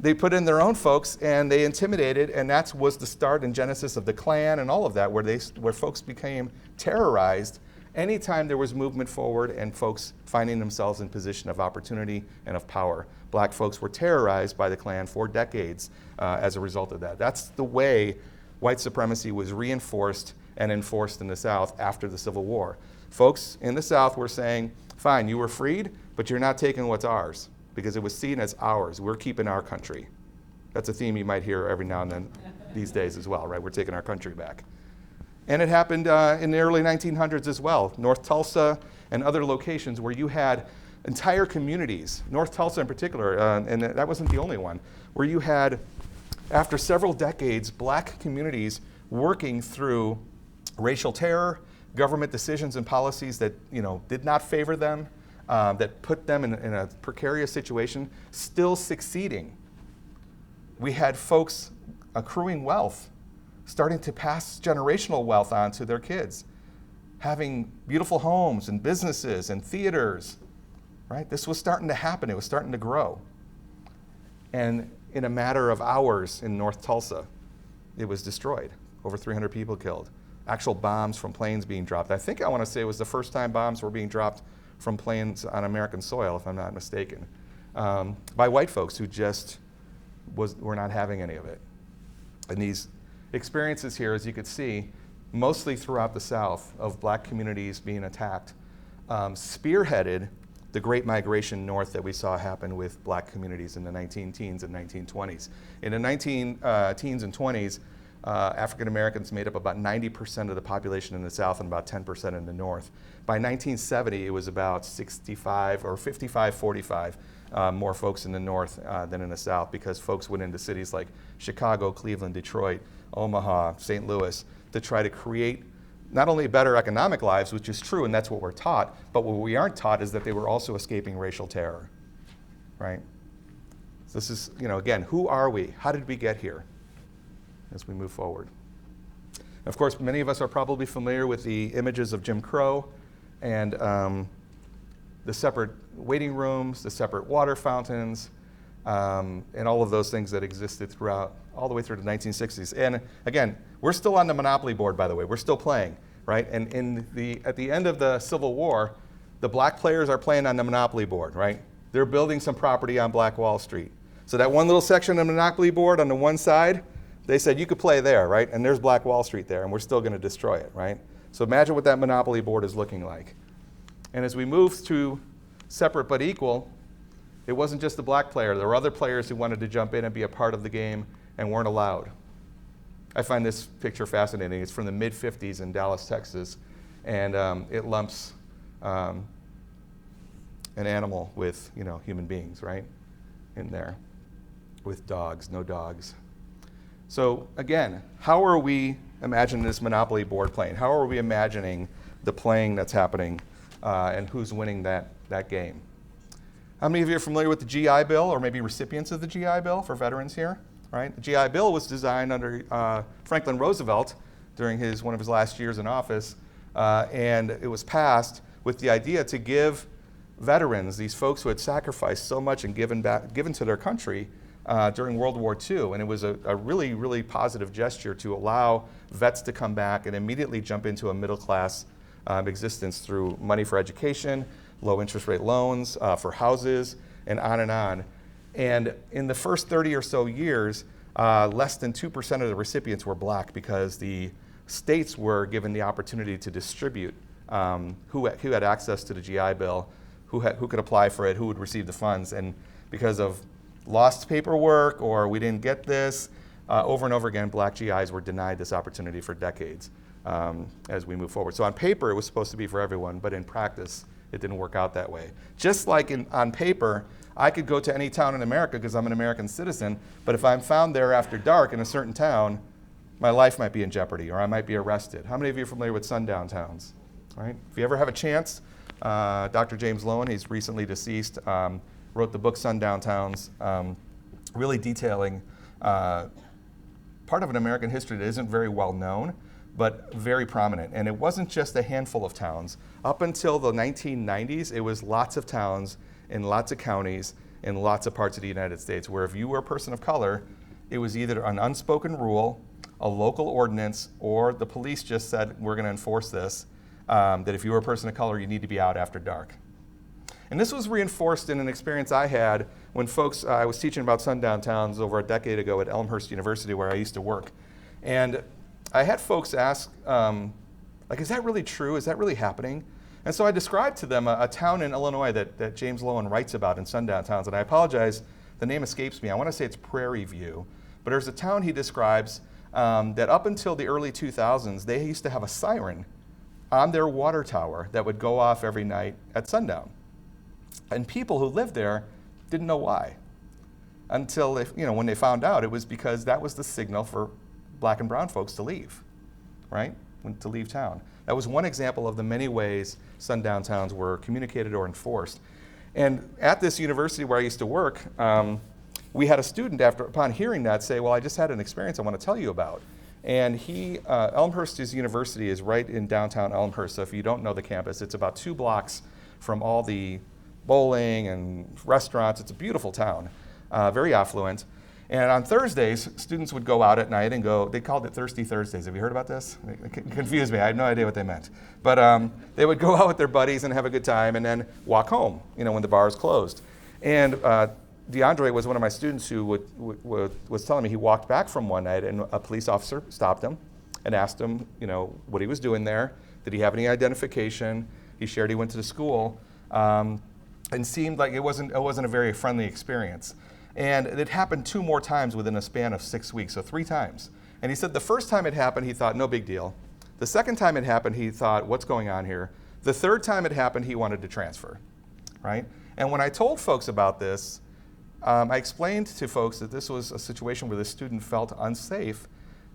[SPEAKER 3] they put in their own folks and they intimidated, and that was the start and genesis of the Klan and all of that, where folks became terrorized anytime there was movement forward and folks finding themselves in position of opportunity and of power. Black folks were terrorized by the Klan for decades as a result of that. That's the way white supremacy was reinforced and enforced in the South after the Civil War. Folks in the South were saying, fine, you were freed, but you're not taking what's ours, because it was seen as ours. We're keeping our country. That's a theme you might hear every now and then these days as well, right? We're taking our country back. And it happened in the early 1900s as well. North Tulsa and other locations where you had entire communities, North Tulsa in particular, and that wasn't the only one, where you had, after several decades, black communities working through racial terror, government decisions and policies that did not favor them, that put them in a precarious situation, still succeeding. We had folks accruing wealth, starting to pass generational wealth on to their kids, having beautiful homes and businesses and theaters, right? This was starting to happen. It was starting to grow. And in a matter of hours in North Tulsa, it was destroyed. Over 300 people killed. actual bombs from planes being dropped. I think I want to say it was the first time bombs were being dropped from planes on American soil, if I'm not mistaken, by white folks who just were not having any of it. And these experiences here, as you could see, mostly throughout the South, of black communities being attacked, spearheaded the Great Migration north that we saw happen with black communities in the 19-teens and 1920s. In the 19-teens and 20s, African Americans made up about 90% of the population in the South and about 10% in the North. By 1970, it was about 65 or 55-45 more folks in the North than in the South, because folks went into cities like Chicago, Cleveland, Detroit, Omaha, St. Louis to try to create not only better economic lives, which is true, and that's what we're taught, but what we aren't taught is that they were also escaping racial terror, right? So this is, again, who are we? How did we get here as we move forward? Of course, many of us are probably familiar with the images of Jim Crow and the separate waiting rooms, the separate water fountains, and all of those things that existed throughout, all the way through the 1960s. And again, we're still on the Monopoly board, by the way. We're still playing, right? And at the end of the Civil War, the black players are playing on the Monopoly board, right? They're building some property on Black Wall Street. So that one little section of the Monopoly board on the one side, they said you could play there, right? And there's Black Wall Street there, and we're still going to destroy it, right? So imagine what that Monopoly board is looking like. And as we move to separate but equal, it wasn't just the black player. There were other players who wanted to jump in and be a part of the game and weren't allowed. I find this picture fascinating. It's from the mid-50s in Dallas, Texas, and it lumps an animal with human beings, right, in there, with dogs, no dogs. So again, how are we imagining this Monopoly board playing? How are we imagining the playing that's happening and who's winning that game? How many of you are familiar with the GI Bill, or maybe recipients of the GI Bill for veterans here? Right? The GI Bill was designed under Franklin Roosevelt during one of his last years in office, and it was passed with the idea to give veterans, these folks who had sacrificed so much and given to their country during World War II, and it was a really, really positive gesture to allow vets to come back and immediately jump into a middle-class existence through money for education, low interest rate loans for houses, and on and on. And in the first 30 or so years, less than 2% of the recipients were black, because the states were given the opportunity to distribute who had access to the GI Bill, who could apply for it, who would receive the funds. And because of lost paperwork or we didn't get this, over and over again, black GIs were denied this opportunity for decades as we move forward. So on paper, it was supposed to be for everyone, but in practice, it didn't work out that way. Just like on paper, I could go to any town in America because I'm an American citizen, but if I'm found there after dark in a certain town, my life might be in jeopardy, or I might be arrested. How many of you are familiar with sundown towns? Right? If you ever have a chance, Dr. James Lowen, he's recently deceased, wrote the book Sundown Towns, really detailing part of an American history that isn't very well known, but very prominent. And it wasn't just a handful of towns. Up until the 1990s, it was lots of towns in lots of counties in lots of parts of the United States, where if you were a person of color, it was either an unspoken rule, a local ordinance, or the police just said, we're going to enforce this, that if you were a person of color, you need to be out after dark. And this was reinforced in an experience I had when I was teaching about sundown towns over a decade ago at Elmhurst University, where I used to work. And I had folks ask, is that really true? Is that really happening? And so I described to them a town in Illinois that James Lowen writes about in sundown towns. And I apologize, the name escapes me. I want to say it's Prairie View. But there's a town he describes that up until the early 2000s, they used to have a siren on their water tower that would go off every night at sundown. And people who lived there didn't know why. Until when they found out, it was because that was the signal for black and brown folks to leave, right? To leave town. That was one example of the many ways sundown towns were communicated or enforced. And at this university where I used to work, we had a student, upon hearing that, say, well, I just had an experience I want to tell you about. And Elmhurst University is right in downtown Elmhurst. So if you don't know the campus, it's about 2 blocks from all the bowling and restaurants. It's a beautiful town, very affluent. And on Thursdays, students would go out at night and go, they called it Thirsty Thursdays. Have you heard about this? It confused me. I had no idea what they meant. But they would go out with their buddies and have a good time and then walk home, when the bars closed. And DeAndre was one of my students who was telling me he walked back from one night and a police officer stopped him and asked him, what he was doing there. Did he have any identification? He shared he went to the school and seemed like it wasn't a very friendly experience. And it happened 2 more times within a span of 6 weeks, so 3 times. And he said the first time it happened, he thought, no big deal. The second time it happened, he thought, what's going on here? The third time it happened, he wanted to transfer, right? And when I told folks about this, I explained to folks that this was a situation where the student felt unsafe.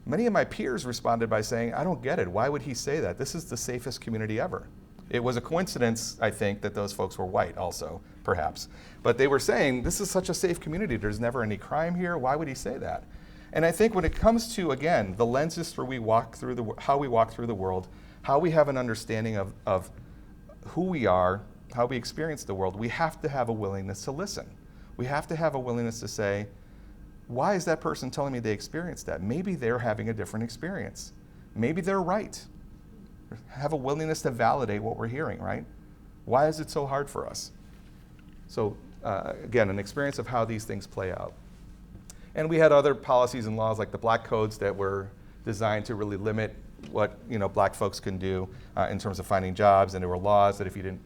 [SPEAKER 3] Many of my peers responded by saying, I don't get it. Why would he say that? This is the safest community ever. It was a coincidence, I think, that those folks were white also, perhaps. But they were saying, this is such a safe community. There's never any crime here. Why would he say that? And I think when it comes to, again, the lenses through how we walk through the world, how we have an understanding of who we are, how we experience the world, we have to have a willingness to listen. We have to have a willingness to say, why is that person telling me they experienced that? Maybe they're having a different experience. Maybe they're right. Have a willingness to validate what we're hearing, right? Why is it so hard for us? So again, an experience of how these things play out. And we had other policies and laws like the black codes that were designed to really limit what black folks can do in terms of finding jobs. And there were laws that if you didn't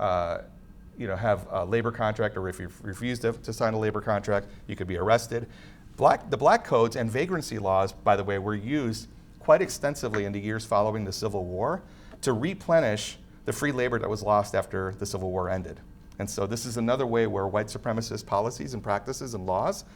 [SPEAKER 3] have a labor contract, or if you refused to sign a labor contract, you could be arrested. The black codes and vagrancy laws, by the way, were used quite extensively in the years following the Civil War to replenish the free labor that was lost after the Civil War ended. And so this is another way where white supremacist policies and practices and laws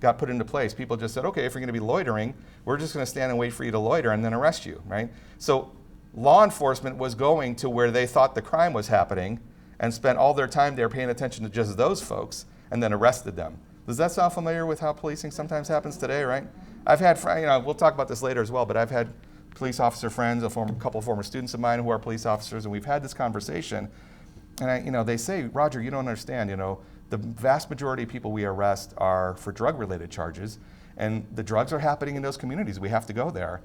[SPEAKER 3] got put into place. People just said, okay, if you're going to be loitering, we're just going to stand and wait for you to loiter and then arrest you, right? So law enforcement was going to where they thought the crime was happening and spent all their time there paying attention to just those folks and then arrested them. Does that sound familiar with how policing sometimes happens today, right? I've had, we'll talk about this later as well, but I've had police officer friends, a couple of former students of mine who are police officers, and we've had this conversation. And they say, Roger, you don't understand, the vast majority of people we arrest are for drug-related charges, and the drugs are happening in those communities. We have to go there.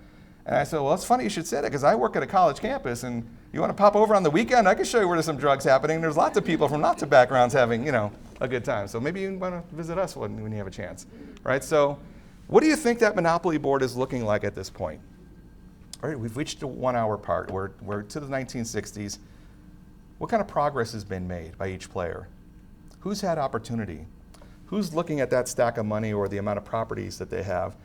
[SPEAKER 3] And I said, well, it's funny you should say that, because I work at a college campus, and you want to pop over on the weekend? I can show you where there's some drugs happening. There's lots of people from lots of backgrounds having, a good time. So maybe you want to visit us when you have a chance, right? So what do you think that monopoly board is looking like at this point? All right, we've reached the 1 hour part. We're to the 1960s. What kind of progress has been made by each player? Who's had opportunity? Who's looking at that stack of money or the amount of properties that they have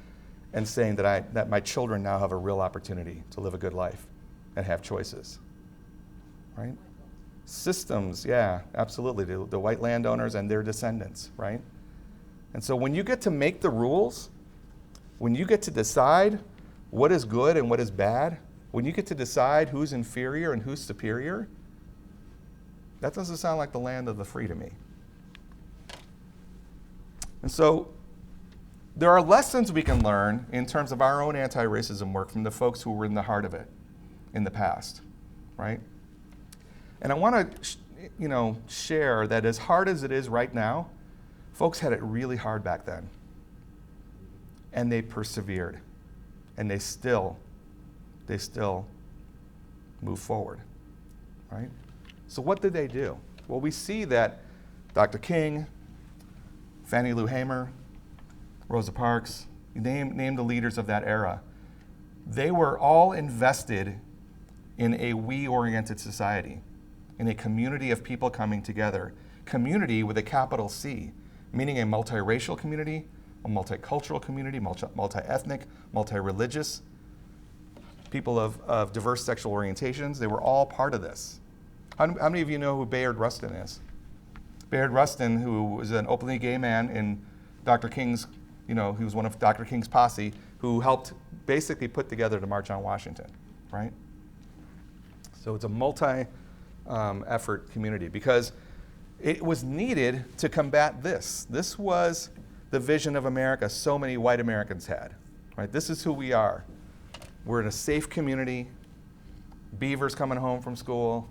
[SPEAKER 3] and saying that my children now have a real opportunity to live a good life and have choices, right? Systems, yeah, absolutely. The white landowners and their descendants, right? And so when you get to make the rules, when you get to decide what is good and what is bad, when you get to decide who's inferior and who's superior, that doesn't sound like the land of the free to me. And so there are lessons we can learn in terms of our own anti-racism work from the folks who were in the heart of it in the past, right? And I want to, share that as hard as it is right now, folks had it really hard back then. And they persevered. And they still move forward, right? So what did they do? Well, we see that Dr. King, Fannie Lou Hamer, Rosa Parks, name the leaders of that era. They were all invested in a we-oriented society, in a community of people coming together. Community with a capital C, meaning a multiracial community, a multicultural community, multi-ethnic, multi-religious, people of diverse sexual orientations. They were all part of this. How many of you know who Bayard Rustin is? Bayard Rustin, who was an openly gay man in Dr. King's, he was one of Dr. King's posse, who helped basically put together the March on Washington, right? So it's a multi-effort community because it was needed to combat this. This was the vision of America so many white Americans had, right? This is who we are. We're in a safe community. Beaver's coming home from school,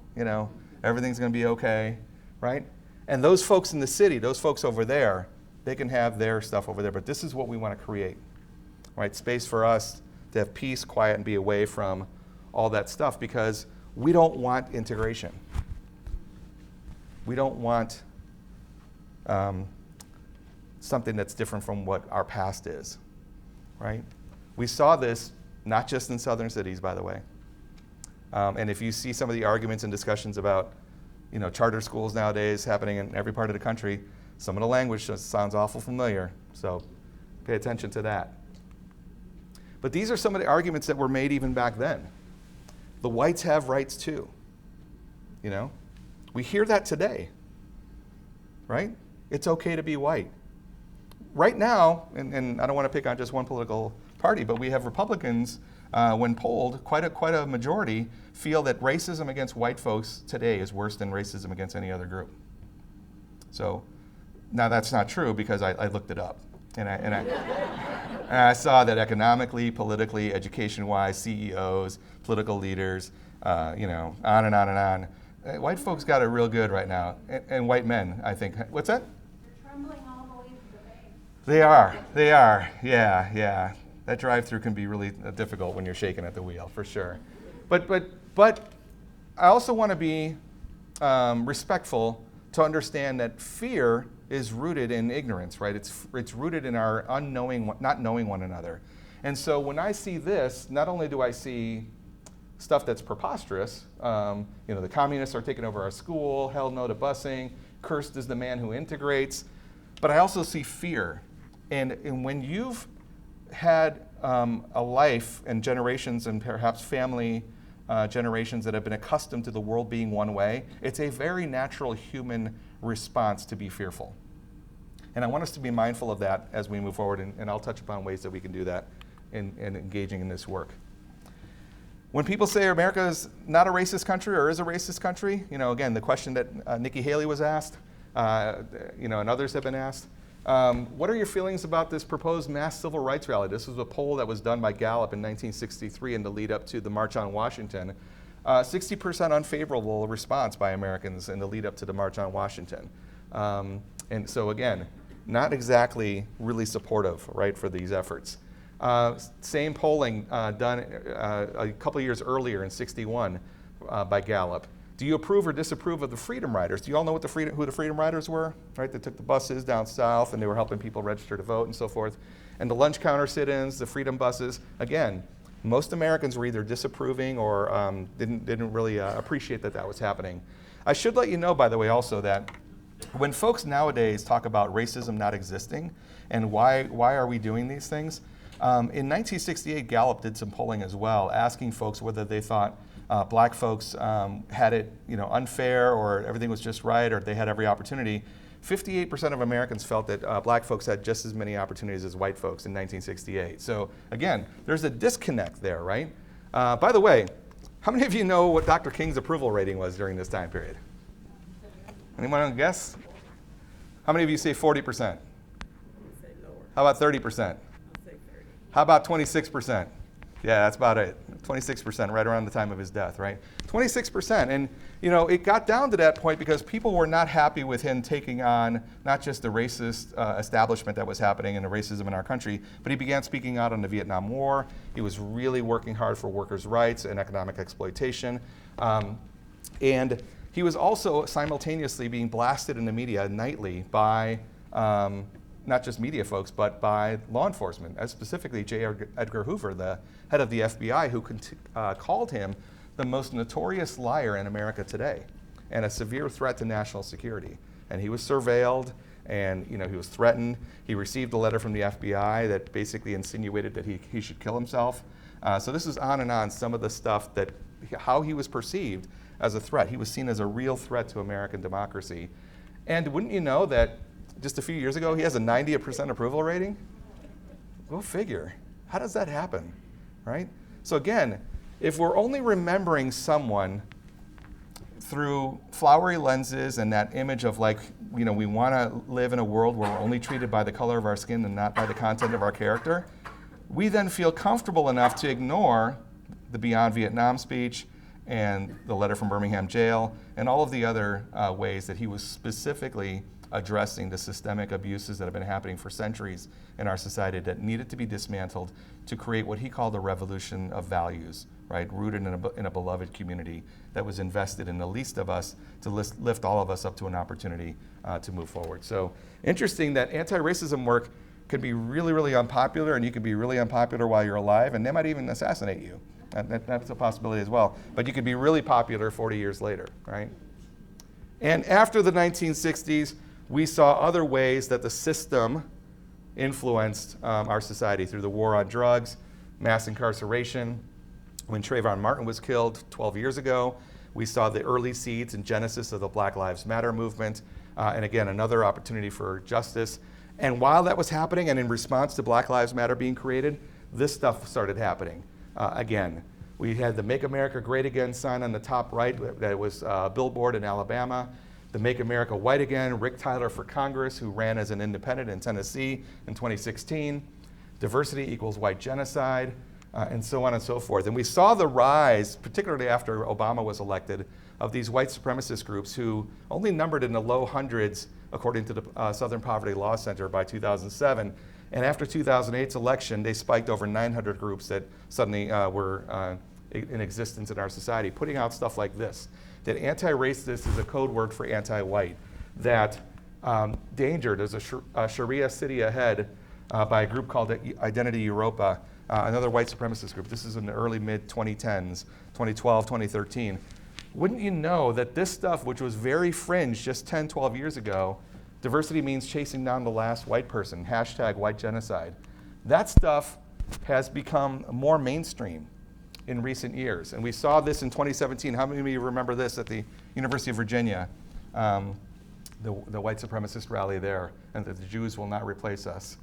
[SPEAKER 3] everything's going to be okay, right? And those folks in the city, those folks over there, They can have their stuff over there, but this is what we want to create, right? Space for us to have peace, quiet, and be away from all that stuff, because we don't want integration. We don't want something that's different from what our past is, right? We saw this not just in southern cities, by the way. And if you see some of the arguments and discussions about, charter schools nowadays happening in every part of the country, some of the language just sounds awful familiar, so pay attention to that. But these are some of the arguments that were made even back then. The whites have rights too. We hear that today, right? It's okay to be white. Right now, and I don't want to pick on just one political party, but we have Republicans, when polled, quite a majority feel that racism against white folks today is worse than racism against any other group. So now that's not true, because I looked it up, and I saw that economically, politically, education-wise, CEOs, political leaders, on and on and on. White folks got it real good right now, and white men, I think. What's that?
[SPEAKER 4] They're trembling all the way to the bank.
[SPEAKER 3] They are, yeah. That drive-through can be really difficult when you're shaking at the wheel, for sure. But I also want to be respectful to understand that fear is rooted in ignorance, right? It's rooted in our not knowing one another. And so when I see this, not only do I see stuff that's preposterous, the communists are taking over our school, hell no to busing, cursed is the man who integrates, but I also see fear. And when you've had a life and generations and perhaps family generations that have been accustomed to the world being one way, it's a very natural human response to be fearful. And I want us to be mindful of that as we move forward, and I'll touch upon ways that we can do that in engaging in this work. When people say America is not a racist country or is a racist country, again, the question that Nikki Haley was asked, and others have been asked, what are your feelings about this proposed mass civil rights rally? This was a poll that was done by Gallup in 1963 in the lead up to the March on Washington. 60% unfavorable response by Americans in the lead up to the March on Washington. And so again, not exactly really supportive, right, for these efforts. Same polling done a couple years earlier in '61 by Gallup. Do you approve or disapprove of the Freedom Riders? Do you all know who the Freedom Riders were? Right, they took the buses down south and they were helping people register to vote and so forth. And the lunch counter sit-ins, the Freedom buses. Again, most Americans were either disapproving or didn't really appreciate that was happening. I should let you know, by the way, also that when folks nowadays talk about racism not existing and why are we doing these things, in 1968, Gallup did some polling as well, asking folks whether they thought black folks had it unfair or everything was just right or they had every opportunity. 58% of Americans felt that black folks had just as many opportunities as white folks in 1968. So again, there's a disconnect there, right? By the way, how many of you know what Dr. King's approval rating was during this time period? Anyone want to guess? How many of you say 40%? How about 30%? How about 26%? Yeah, that's about it. 26%, right around the time of his death, right? 26%. And, it got down to that point because people were not happy with him taking on not just the racist establishment that was happening and the racism in our country, but he began speaking out on the Vietnam War. He was really working hard for workers' rights and economic exploitation. And he was also simultaneously being blasted in the media nightly by not just media folks, but by law enforcement, as specifically J. Edgar Hoover, the head of the FBI, who called him the most notorious liar in America today and a severe threat to national security. And he was surveilled and he was threatened. He received a letter from the FBI that basically insinuated that he should kill himself. So this is on and on, some of the stuff how he was perceived as a threat. He was seen as a real threat to American democracy. And wouldn't you know that just a few years ago, he has a 90% approval rating? Go figure. How does that happen, right? So again, if we're only remembering someone through flowery lenses and that image of we want to live in a world where we're only treated by the color of our skin and not by the content of our character, we then feel comfortable enough to ignore the Beyond Vietnam speech and the letter from Birmingham jail and all of the other ways that he was specifically addressing the systemic abuses that have been happening for centuries in our society that needed to be dismantled to create what he called a revolution of values, right? Rooted in a beloved community that was invested in the least of us to lift all of us up to an opportunity to move forward. So interesting that anti-racism work can be really, really unpopular, and you can be really unpopular while you're alive, and they might even assassinate you. That's a possibility as well. But you could be really popular 40 years later, right? And after the 1960s, we saw other ways that the system influenced our society through the war on drugs, mass incarceration. When Trayvon Martin was killed 12 years ago, we saw the early seeds and genesis of the Black Lives Matter movement. And again, another opportunity for justice. And while that was happening, and in response to Black Lives Matter being created, this stuff started happening. Again, we had the Make America Great Again sign on the top right. That was a billboard in Alabama. The Make America White Again, Rick Tyler for Congress, who ran as an independent in Tennessee in 2016. Diversity equals white genocide, and so on and so forth. And we saw the rise, particularly after Obama was elected, of these white supremacist groups who only numbered in the low hundreds, according to the Southern Poverty Law Center by 2007. And after 2008's election, they spiked over 900 groups that suddenly were in existence in our society, putting out stuff like this, that anti-racist is a code word for anti-white, that danger, there's a Sharia city ahead by a group called Identity Europa, another white supremacist group. This is in the early mid-2010s, 2012, 2013. Wouldn't you know that this stuff, which was very fringe just 10, 12 years ago, diversity means chasing down the last white person, hashtag white genocide. That stuff has become more mainstream in recent years. And we saw this in 2017. How many of you remember this at the University of Virginia, the white supremacist rally there, and that the Jews will not replace us.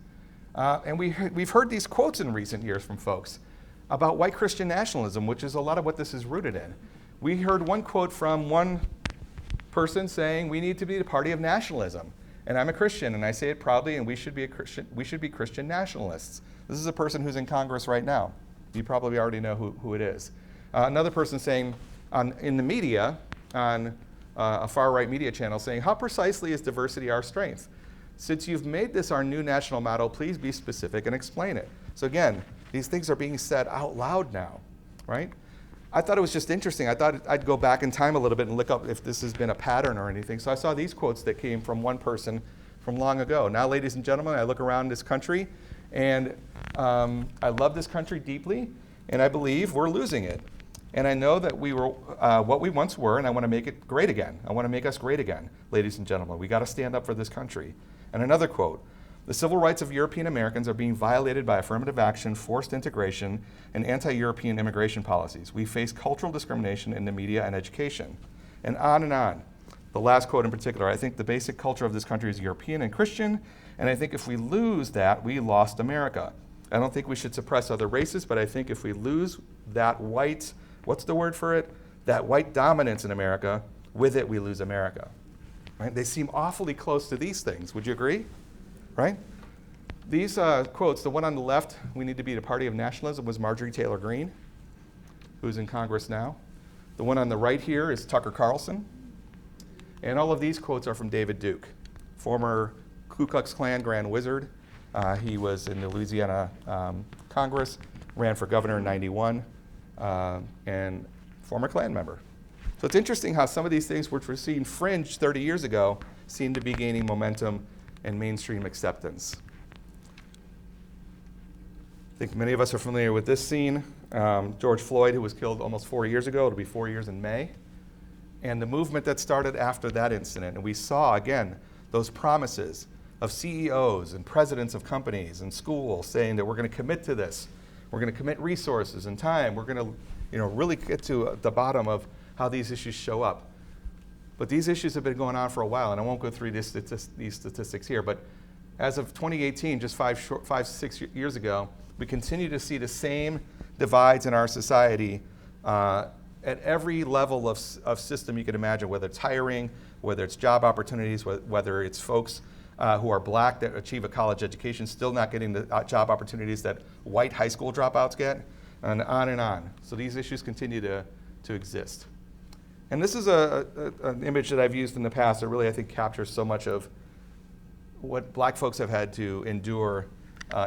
[SPEAKER 3] And we've heard these quotes in recent years from folks about white Christian nationalism, which is a lot of what this is rooted in. We heard one quote from one person saying, we need to be the party of nationalism. And I'm a Christian, and I say it proudly, and we should be Christian nationalists. This is a person who's in Congress right now. You probably already know who it is. Another person saying in the media, on a far-right media channel, saying, how precisely is diversity our strength? Since you've made this our new national motto, please be specific and explain it. So again, these things are being said out loud now, right? I thought it was just interesting. I thought I'd go back in time a little bit and look up if this has been a pattern or anything. So I saw these quotes that came from one person from long ago. Now, ladies and gentlemen, I look around this country, and I love this country deeply, and I believe we're losing it. And I know that we were what we once were, and I want to make it great again. I want to make us great again, ladies and gentlemen. We got to stand up for this country. And another quote, the civil rights of European Americans are being violated by affirmative action, forced integration, and anti-European immigration policies. We face cultural discrimination in the media and education. And on and on. The last quote in particular, I think the basic culture of this country is European and Christian, and I think if we lose that, we lost America. I don't think we should suppress other races, but I think if we lose that white, what's the word for it? That white dominance in America, with it we lose America. Right? They seem awfully close to these things. Would you agree? Right? These quotes, the one on the left, we need to be the party of nationalism, was Marjorie Taylor Greene, who's in Congress now. The one on the right here is Tucker Carlson. And all of these quotes are from David Duke, former Ku Klux Klan Grand Wizard. He was in the Louisiana Congress, ran for governor in '91, and former Klan member. So it's interesting how some of these things which were seen fringe 30 years ago seem to be gaining momentum and mainstream acceptance. I think many of us are familiar with this scene. George Floyd, who was killed almost 4 years ago, it'll be 4 years in May. And the movement that started after that incident. And we saw, again, those promises of CEOs and presidents of companies and schools saying that we're going to commit to this. We're going to commit resources and time. We're going to really get to the bottom of how these issues show up. But these issues have been going on for a while, and I won't go through these statistics here, but as of 2018, just 6 years ago, we continue to see the same divides in our society at every level of system you can imagine, whether it's hiring, whether it's job opportunities, whether it's folks who are black that achieve a college education still not getting the job opportunities that white high school dropouts get, and on and on. So these issues continue to exist. And this is an image that I've used in the past that really, I think, captures so much of what black folks have had to endure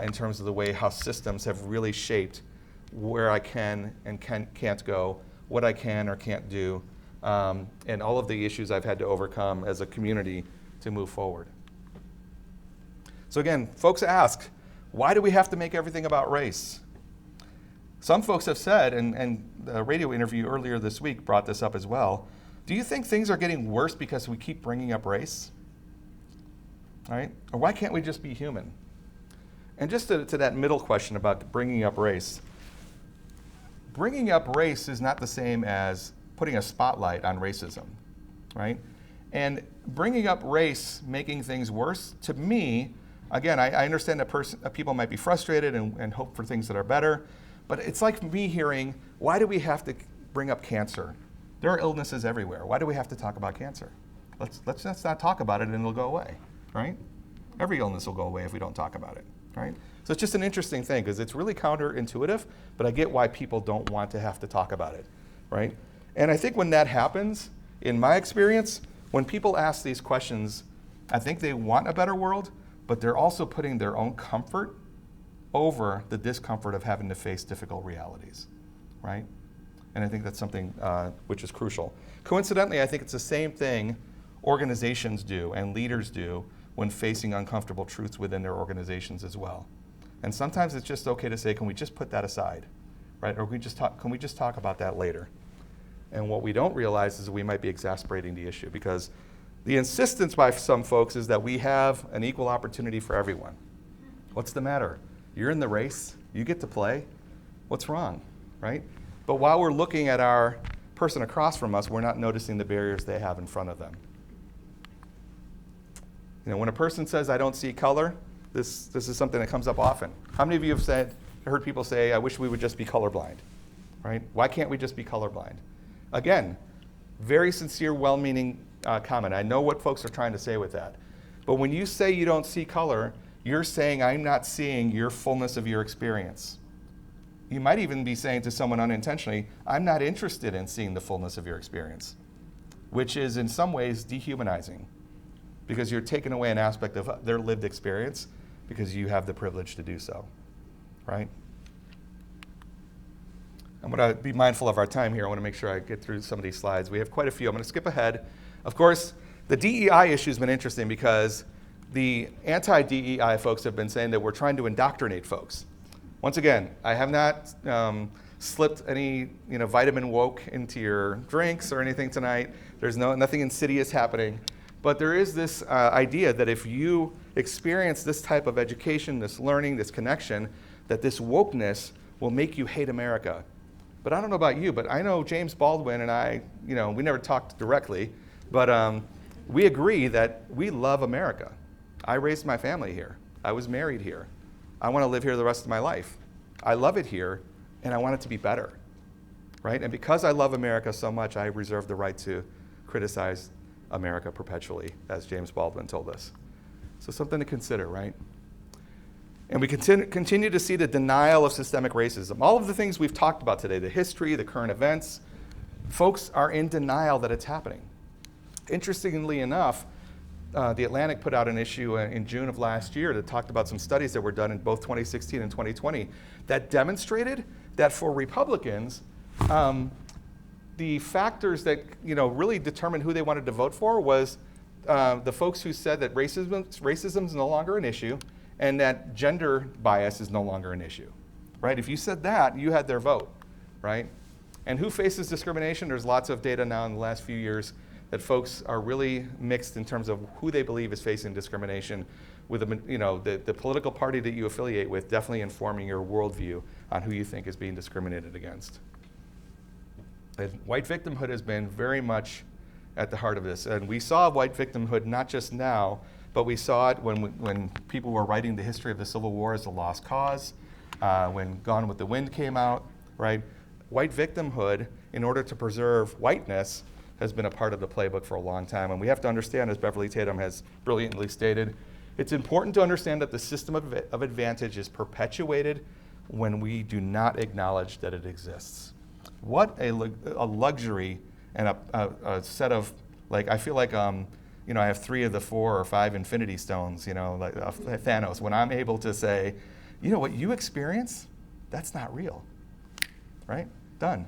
[SPEAKER 3] in terms of the way how systems have really shaped where I can and can't go, what I can or can't do, and all of the issues I've had to overcome as a community to move forward. So again, folks ask, why do we have to make everything about race? Some folks have said, and the radio interview earlier this week brought this up as well, do you think things are getting worse because we keep bringing up race? Right? Or why can't we just be human? And just to that middle question about bringing up race is not the same as putting a spotlight on racism, right? And bringing up race, making things worse, to me, again, I understand that people might be frustrated and hope for things that are better, but it's like me hearing, why do we have to bring up cancer? There are illnesses everywhere. Why do we have to talk about cancer? Let's just not talk about it and it'll go away, right? Every illness will go away if we don't talk about it, right? So it's just an interesting thing because it's really counterintuitive, but I get why people don't want to have to talk about it, right? And I think when that happens, in my experience, when people ask these questions, I think they want a better world, but they're also putting their own comfort over the discomfort of having to face difficult realities, right? And I think that's something which is crucial. Coincidentally, I think it's the same thing organizations do and leaders do when facing uncomfortable truths within their organizations as well. And sometimes it's just okay to say, can we just put that aside, right? Or can we just talk about that later? And what we don't realize is that we might be exasperating the issue because the insistence by some folks is that we have an equal opportunity for everyone. What's the matter? You're in the race, you get to play. What's wrong, right? But while we're looking at our person across from us, we're not noticing the barriers they have in front of them. You know, when a person says, I don't see color, this is something that comes up often. How many of you have heard people say, I wish we would just be colorblind, right? Why can't we just be colorblind? Again, very sincere, well-meaning comment. I know what folks are trying to say with that. But when you say you don't see color, you're saying I'm not seeing your fullness of your experience. You might even be saying to someone unintentionally, I'm not interested in seeing the fullness of your experience, which is in some ways dehumanizing because you're taking away an aspect of their lived experience because you have the privilege to do so, right? I'm going to be mindful of our time here. I want to make sure I get through some of these slides. We have quite a few. I'm going to skip ahead. Of course, the DEI issue has been interesting because the anti-DEI folks have been saying that we're trying to indoctrinate folks. Once again, I have not slipped any vitamin woke into your drinks or anything tonight. There's nothing insidious happening. But there is this idea that if you experience this type of education, this learning, this connection, that this wokeness will make you hate America. But I don't know about you, but I know James Baldwin and I, we never talked directly, but we agree that we love America. I raised my family here. I was married here. I want to live here the rest of my life. I love it here, and I want it to be better, right? And because I love America so much, I reserve the right to criticize America perpetually, as James Baldwin told us. So something to consider, right? And we continue to see the denial of systemic racism. All of the things we've talked about today, the history, the current events, folks are in denial that it's happening. Interestingly enough, The Atlantic put out an issue in June of last year that talked about some studies that were done in both 2016 and 2020 that demonstrated that for Republicans, the factors that really determined who they wanted to vote for was the folks who said that racism is no longer an issue and that gender bias is no longer an issue, right? If you said that, you had their vote, right? And who faces discrimination? There's lots of data now in the last few years that folks are really mixed in terms of who they believe is facing discrimination, with the political party that you affiliate with definitely informing your worldview on who you think is being discriminated against. And white victimhood has been very much at the heart of this. And we saw white victimhood not just now, but we saw it when people were writing the history of the Civil War as a lost cause, when Gone with the Wind came out, right? White victimhood, in order to preserve whiteness, has been a part of the playbook for a long time. And we have to understand, as Beverly Tatum has brilliantly stated, it's important to understand that the system of advantage is perpetuated when we do not acknowledge that it exists. What a luxury and a set of, I feel like I have 3 of the 4 or 5 Infinity Stones, like Thanos, when I'm able to say, what you experience, that's not real, right? Done.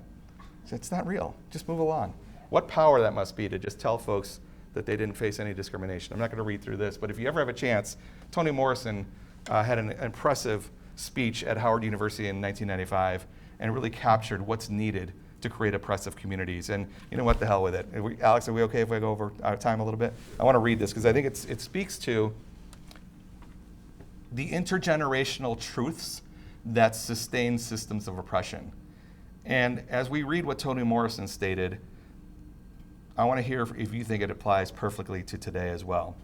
[SPEAKER 3] It's not real. Just move along. What power that must be to just tell folks that they didn't face any discrimination. I'm not going to read through this, but if you ever have a chance, Toni Morrison had an impressive speech at Howard University in 1995 and really captured what's needed to create oppressive communities. And what the hell with it? Alex, are we okay if I go over our time a little bit? I want to read this because I think it speaks to the intergenerational truths that sustain systems of oppression. And as we read what Toni Morrison stated, I want to hear if you think it applies perfectly to today as well.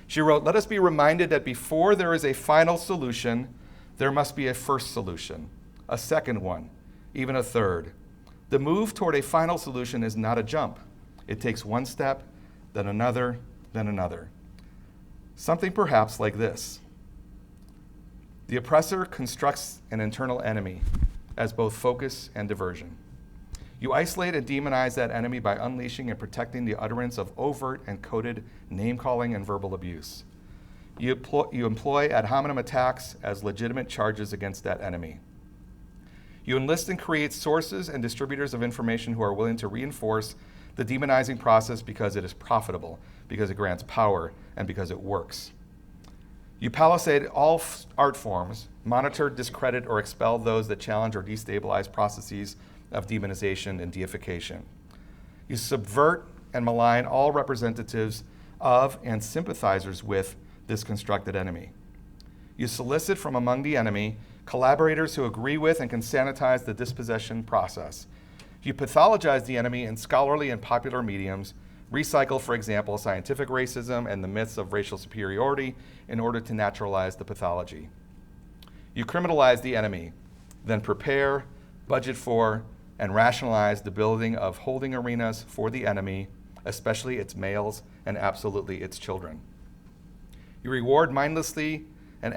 [SPEAKER 3] She wrote, "Let us be reminded that before there is a final solution, there must be a first solution, a second one, even a third. The move toward a final solution is not a jump. It takes one step, then another, then another. Something perhaps like this. The oppressor constructs an internal enemy as both focus and diversion. You isolate and demonize that enemy by unleashing and protecting the utterance of overt and coded name-calling and verbal abuse. You employ ad hominem attacks as legitimate charges against that enemy. You enlist and create sources and distributors of information who are willing to reinforce the demonizing process because it is profitable, because it grants power, and because it works. You palisade all art forms, monitor, discredit, or expel those that challenge or destabilize processes of demonization and deification. You subvert and malign all representatives of and sympathizers with this constructed enemy. You solicit from among the enemy collaborators who agree with and can sanitize the dispossession process. You pathologize the enemy in scholarly and popular mediums, recycle, for example, scientific racism and the myths of racial superiority in order to naturalize the pathology. You criminalize the enemy, then prepare, budget for, and rationalize the building of holding arenas for the enemy, especially its males and absolutely its children. You reward mindlessness and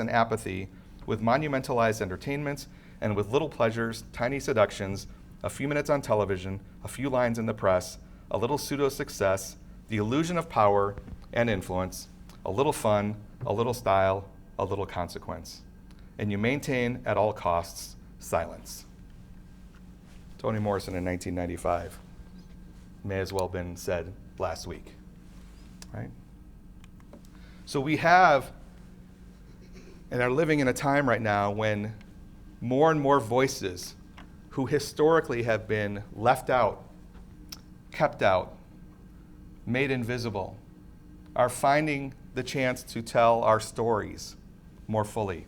[SPEAKER 3] apathy with monumentalized entertainments and with little pleasures, tiny seductions, a few minutes on television, a few lines in the press, a little pseudo-success, the illusion of power and influence, a little fun, a little style, a little consequence. And you maintain at all costs silence." Toni Morrison in 1995. May as well have been said last week, right? So we have and are living in a time right now when more and more voices who historically have been left out, kept out, made invisible, are finding the chance to tell our stories more fully.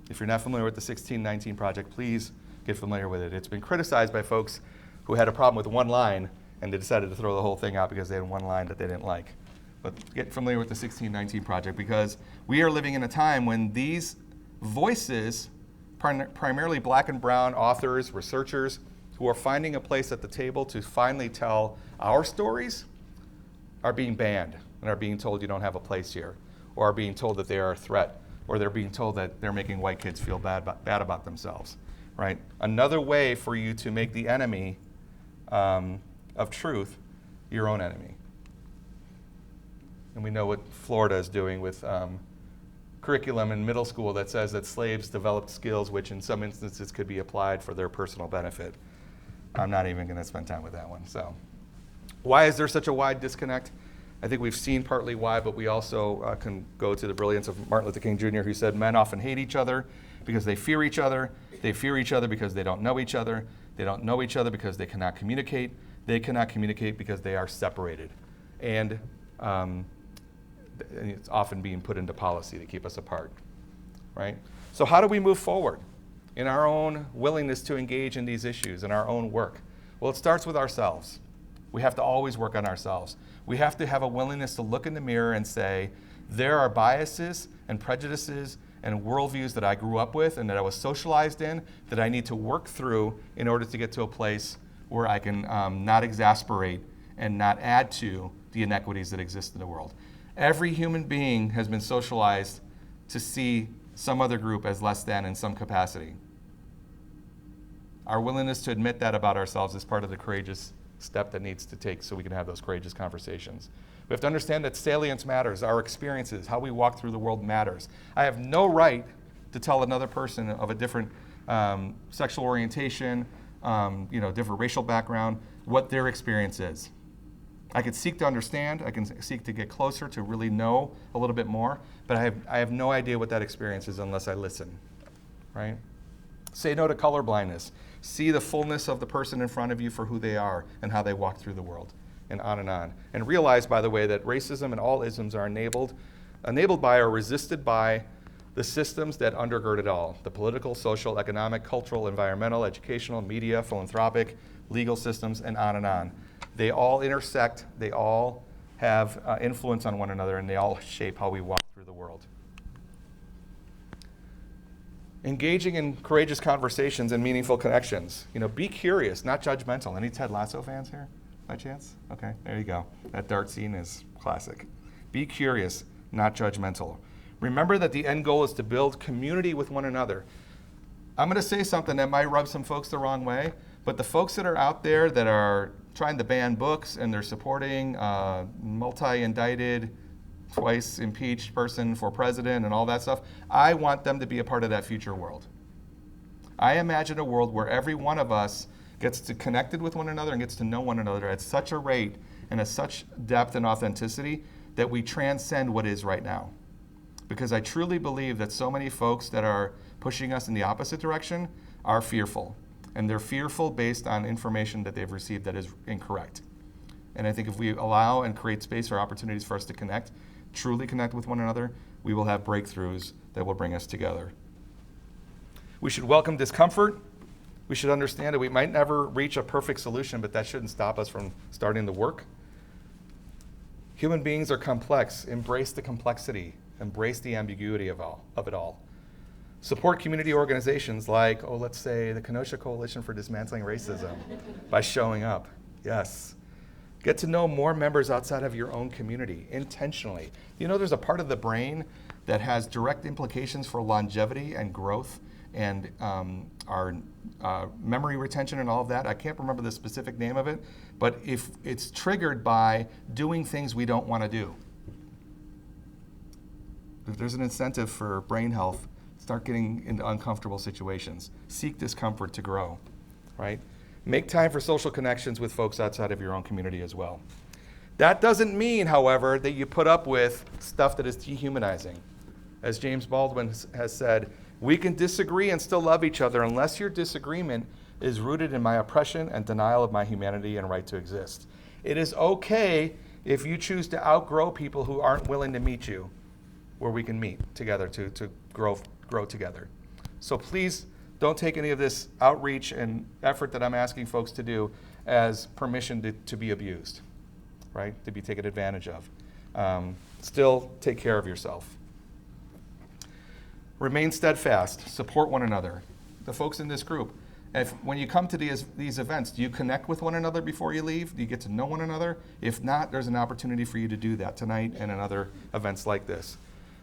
[SPEAKER 3] If you're not familiar with the 1619 Project, please get familiar with it. It's been criticized by folks who had a problem with one line and they decided to throw the whole thing out because they had one line that they didn't like. But get familiar with the 1619 Project because we are living in a time when these voices, primarily black and brown authors, researchers, who are finding a place at the table to finally tell our stories, are being banned and are being told you don't have a place here, or are being told that they are a threat, or they're being told that they're making white kids feel bad about themselves, right? Another way for you to make the enemy of truth your own enemy. And we know what Florida is doing with curriculum in middle school that says that slaves developed skills which in some instances could be applied for their personal benefit. I'm not even going to spend time with that one. So why is there such a wide disconnect? I think we've seen partly why, but we also can go to the brilliance of Martin Luther King Jr., who said men often hate each other because they fear each other. They fear each other because they don't know each other. They don't know each other because they cannot communicate. They cannot communicate because they are separated. And it's often being put into policy to keep us apart, right? So how do we move forward in our own willingness to engage in these issues, in our own work? Well, it starts with ourselves. We have to always work on ourselves. We have to have a willingness to look in the mirror and say, there are biases and prejudices and worldviews that I grew up with and that I was socialized in that I need to work through in order to get to a place where I can not exasperate and not add to the inequities that exist in the world. Every human being has been socialized to see some other group as less than in some capacity. Our willingness to admit that about ourselves is part of the courageous step that needs to take so we can have those courageous conversations. We have to understand that salience matters. Our experiences, how we walk through the world matters. I have no right to tell another person of a different sexual orientation, different racial background, what their experience is. I could seek to understand, I can seek to get closer to really know a little bit more, but I have no idea what that experience is unless I listen, right? Say no to color blindness. See the fullness of the person in front of you for who they are and how they walk through the world, and on. And realize, by the way, that racism and all isms are enabled by or resisted by the systems that undergird it all: the political, social, economic, cultural, environmental, educational, media, philanthropic, legal systems, and on. They all intersect, they all have influence on one another, and they all shape how we walk through the world. Engaging in courageous conversations and meaningful connections. Be curious, not judgmental. Any Ted Lasso fans here, by chance? Okay, there you go. That dart scene is classic. Be curious, not judgmental. Remember that the end goal is to build community with one another. I'm going to say something that might rub some folks the wrong way, but the folks that are out there that are trying to ban books and they're supporting multi-indicted, twice impeached person for president and all that stuff, I want them to be a part of that future world. I imagine a world where every one of us gets to connected with one another and gets to know one another at such a rate and at such depth and authenticity that we transcend what is right now. Because I truly believe that so many folks that are pushing us in the opposite direction are fearful. And they're fearful based on information that they've received that is incorrect. And I think if we allow and create space or opportunities for us to connect, truly connect with one another, we will have breakthroughs that will bring us together. We should welcome discomfort. We should understand that we might never reach a perfect solution, but that shouldn't stop us from starting the work. Human beings are complex. Embrace the complexity. Embrace the ambiguity of it all. Support community organizations like, let's say, the Kenosha Coalition for Dismantling Racism by showing up. Yes. Get to know more members outside of your own community intentionally. There's a part of the brain that has direct implications for longevity and growth and our memory retention and all of that. I can't remember the specific name of it, but if it's triggered by doing things we don't want to do. If there's an incentive for brain health, start getting into uncomfortable situations. Seek discomfort to grow, right? Make time for social connections with folks outside of your own community as well. That doesn't mean, however, that you put up with stuff that is dehumanizing. As James Baldwin has said, we can disagree and still love each other unless your disagreement is rooted in my oppression and denial of my humanity and right to exist. It is okay if you choose to outgrow people who aren't willing to meet you where we can meet together to grow together. So please don't take any of this outreach and effort that I'm asking folks to do as permission to be abused, right? To be taken advantage of. Still take care of yourself. Remain steadfast. Support one another. The folks in this group. When you come to these events, do you connect with one another before you leave? Do you get to know one another? If not, there's an opportunity for you to do that tonight and in other events like this.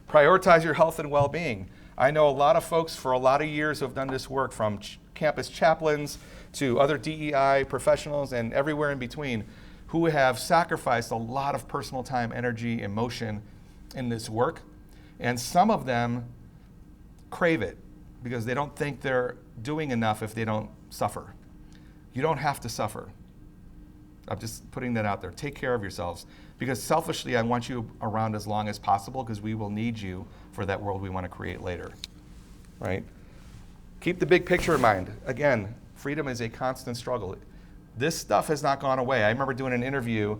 [SPEAKER 3] Prioritize your health and well-being. I know a lot of folks for a lot of years who have done this work, from campus chaplains to other DEI professionals and everywhere in between, who have sacrificed a lot of personal time, energy, emotion in this work. And some of them crave it because they don't think they're doing enough if they don't suffer. You don't have to suffer. I'm just putting that out there. Take care of yourselves. Because selfishly, I want you around as long as possible because we will need you for that world we want to create later, right? Keep the big picture in mind. Again, freedom is a constant struggle. This stuff has not gone away. I remember doing an interview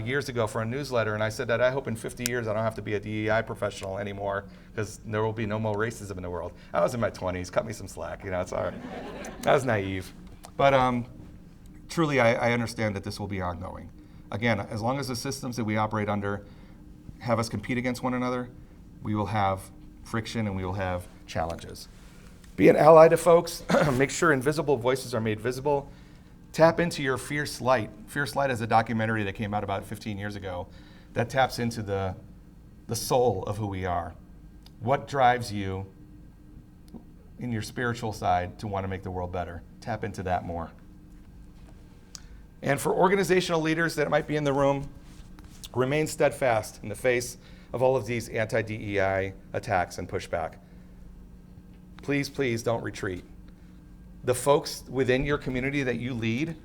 [SPEAKER 3] years ago for a newsletter, and I said that I hope in 50 years I don't have to be a DEI professional anymore because there will be no more racism in the world. I was in my 20s. Cut me some slack. It's all right. That was naive. But truly, I understand that this will be ongoing. Again, as long as the systems that we operate under have us compete against one another, we will have friction and we will have challenges. Be an ally to folks. Make sure invisible voices are made visible. Tap into your fierce light. Fierce Light is a documentary that came out about 15 years ago that taps into the soul of who we are. What drives you in your spiritual side to want to make the world better? Tap into that more. And for organizational leaders that might be in the room, remain steadfast in the face of all of these anti-DEI attacks and pushback. Please, please don't retreat. The folks within your community that you lead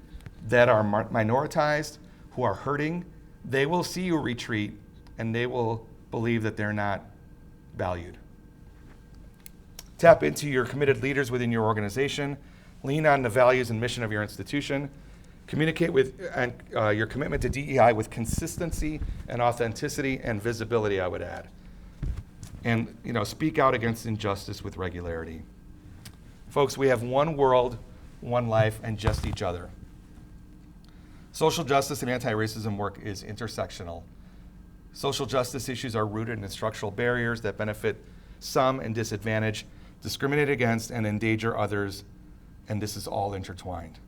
[SPEAKER 3] that are minoritized, who are hurting, they will see you retreat and they will believe that they're not valued. Tap into your committed leaders within your organization. Lean on the values and mission of your institution. Communicate with your commitment to DEI with consistency and authenticity and visibility, I would add. And speak out against injustice with regularity. Folks, we have one world, one life, and just each other. Social justice and anti-racism work is intersectional. Social justice issues are rooted in structural barriers that benefit some and disadvantage, discriminate against, and endanger others, and this is all intertwined.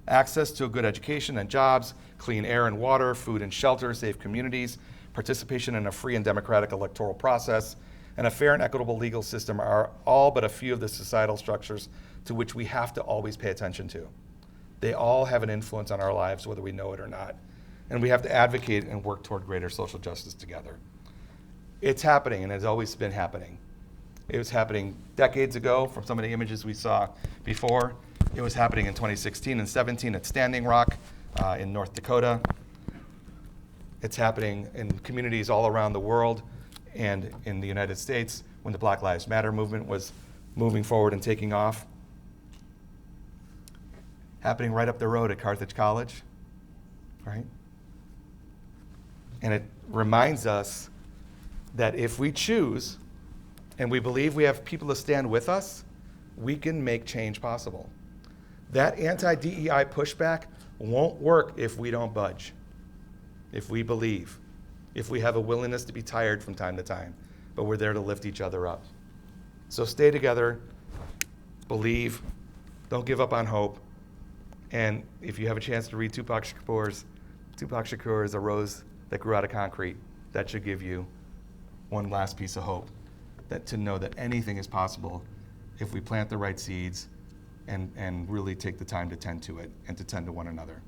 [SPEAKER 3] Access to a good education and jobs, clean air and water, food and shelter, safe communities, participation in a free and democratic electoral process, and a fair and equitable legal system are all but a few of the societal structures to which we have to always pay attention to. They all have an influence on our lives, whether we know it or not. And we have to advocate and work toward greater social justice together. It's happening, and it's always been happening. It was happening decades ago from some of the images we saw before. It was happening in 2016 and 17 at Standing Rock in North Dakota. It's happening in communities all around the world and in the United States when the Black Lives Matter movement was moving forward and taking off. Happening right up the road at Carthage College, right? And it reminds us that if we choose and we believe we have people to stand with us, we can make change possible. That anti-DEI pushback won't work if we don't budge, if we believe, if we have a willingness to be tired from time to time, but we're there to lift each other up. So stay together, believe, don't give up on hope, and if you have a chance to read Tupac Shakur is a rose that grew out of concrete. That should give you one last piece of hope, that to know that anything is possible if we plant the right seeds and really take the time to tend to it and to tend to one another.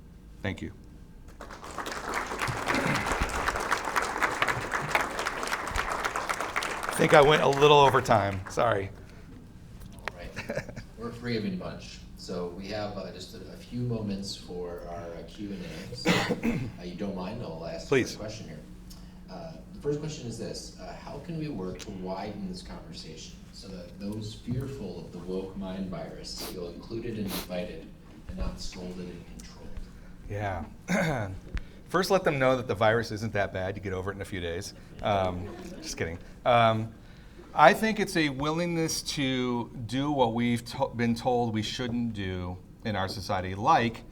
[SPEAKER 3] Thank you. I think I went a little over time. Sorry.
[SPEAKER 2] All right. We're a forgiving bunch. So we have just a few moments for our Q&A. So you don't mind, I'll ask the first question here. The first question is this. How can we work to widen this conversation so that those fearful of the woke mind virus feel included and invited and not scolded and controlled?
[SPEAKER 3] Yeah. First, let them know that the virus isn't that bad. You get over it in a few days. Just kidding. I think it's a willingness to do what we've been told we shouldn't do in our society, like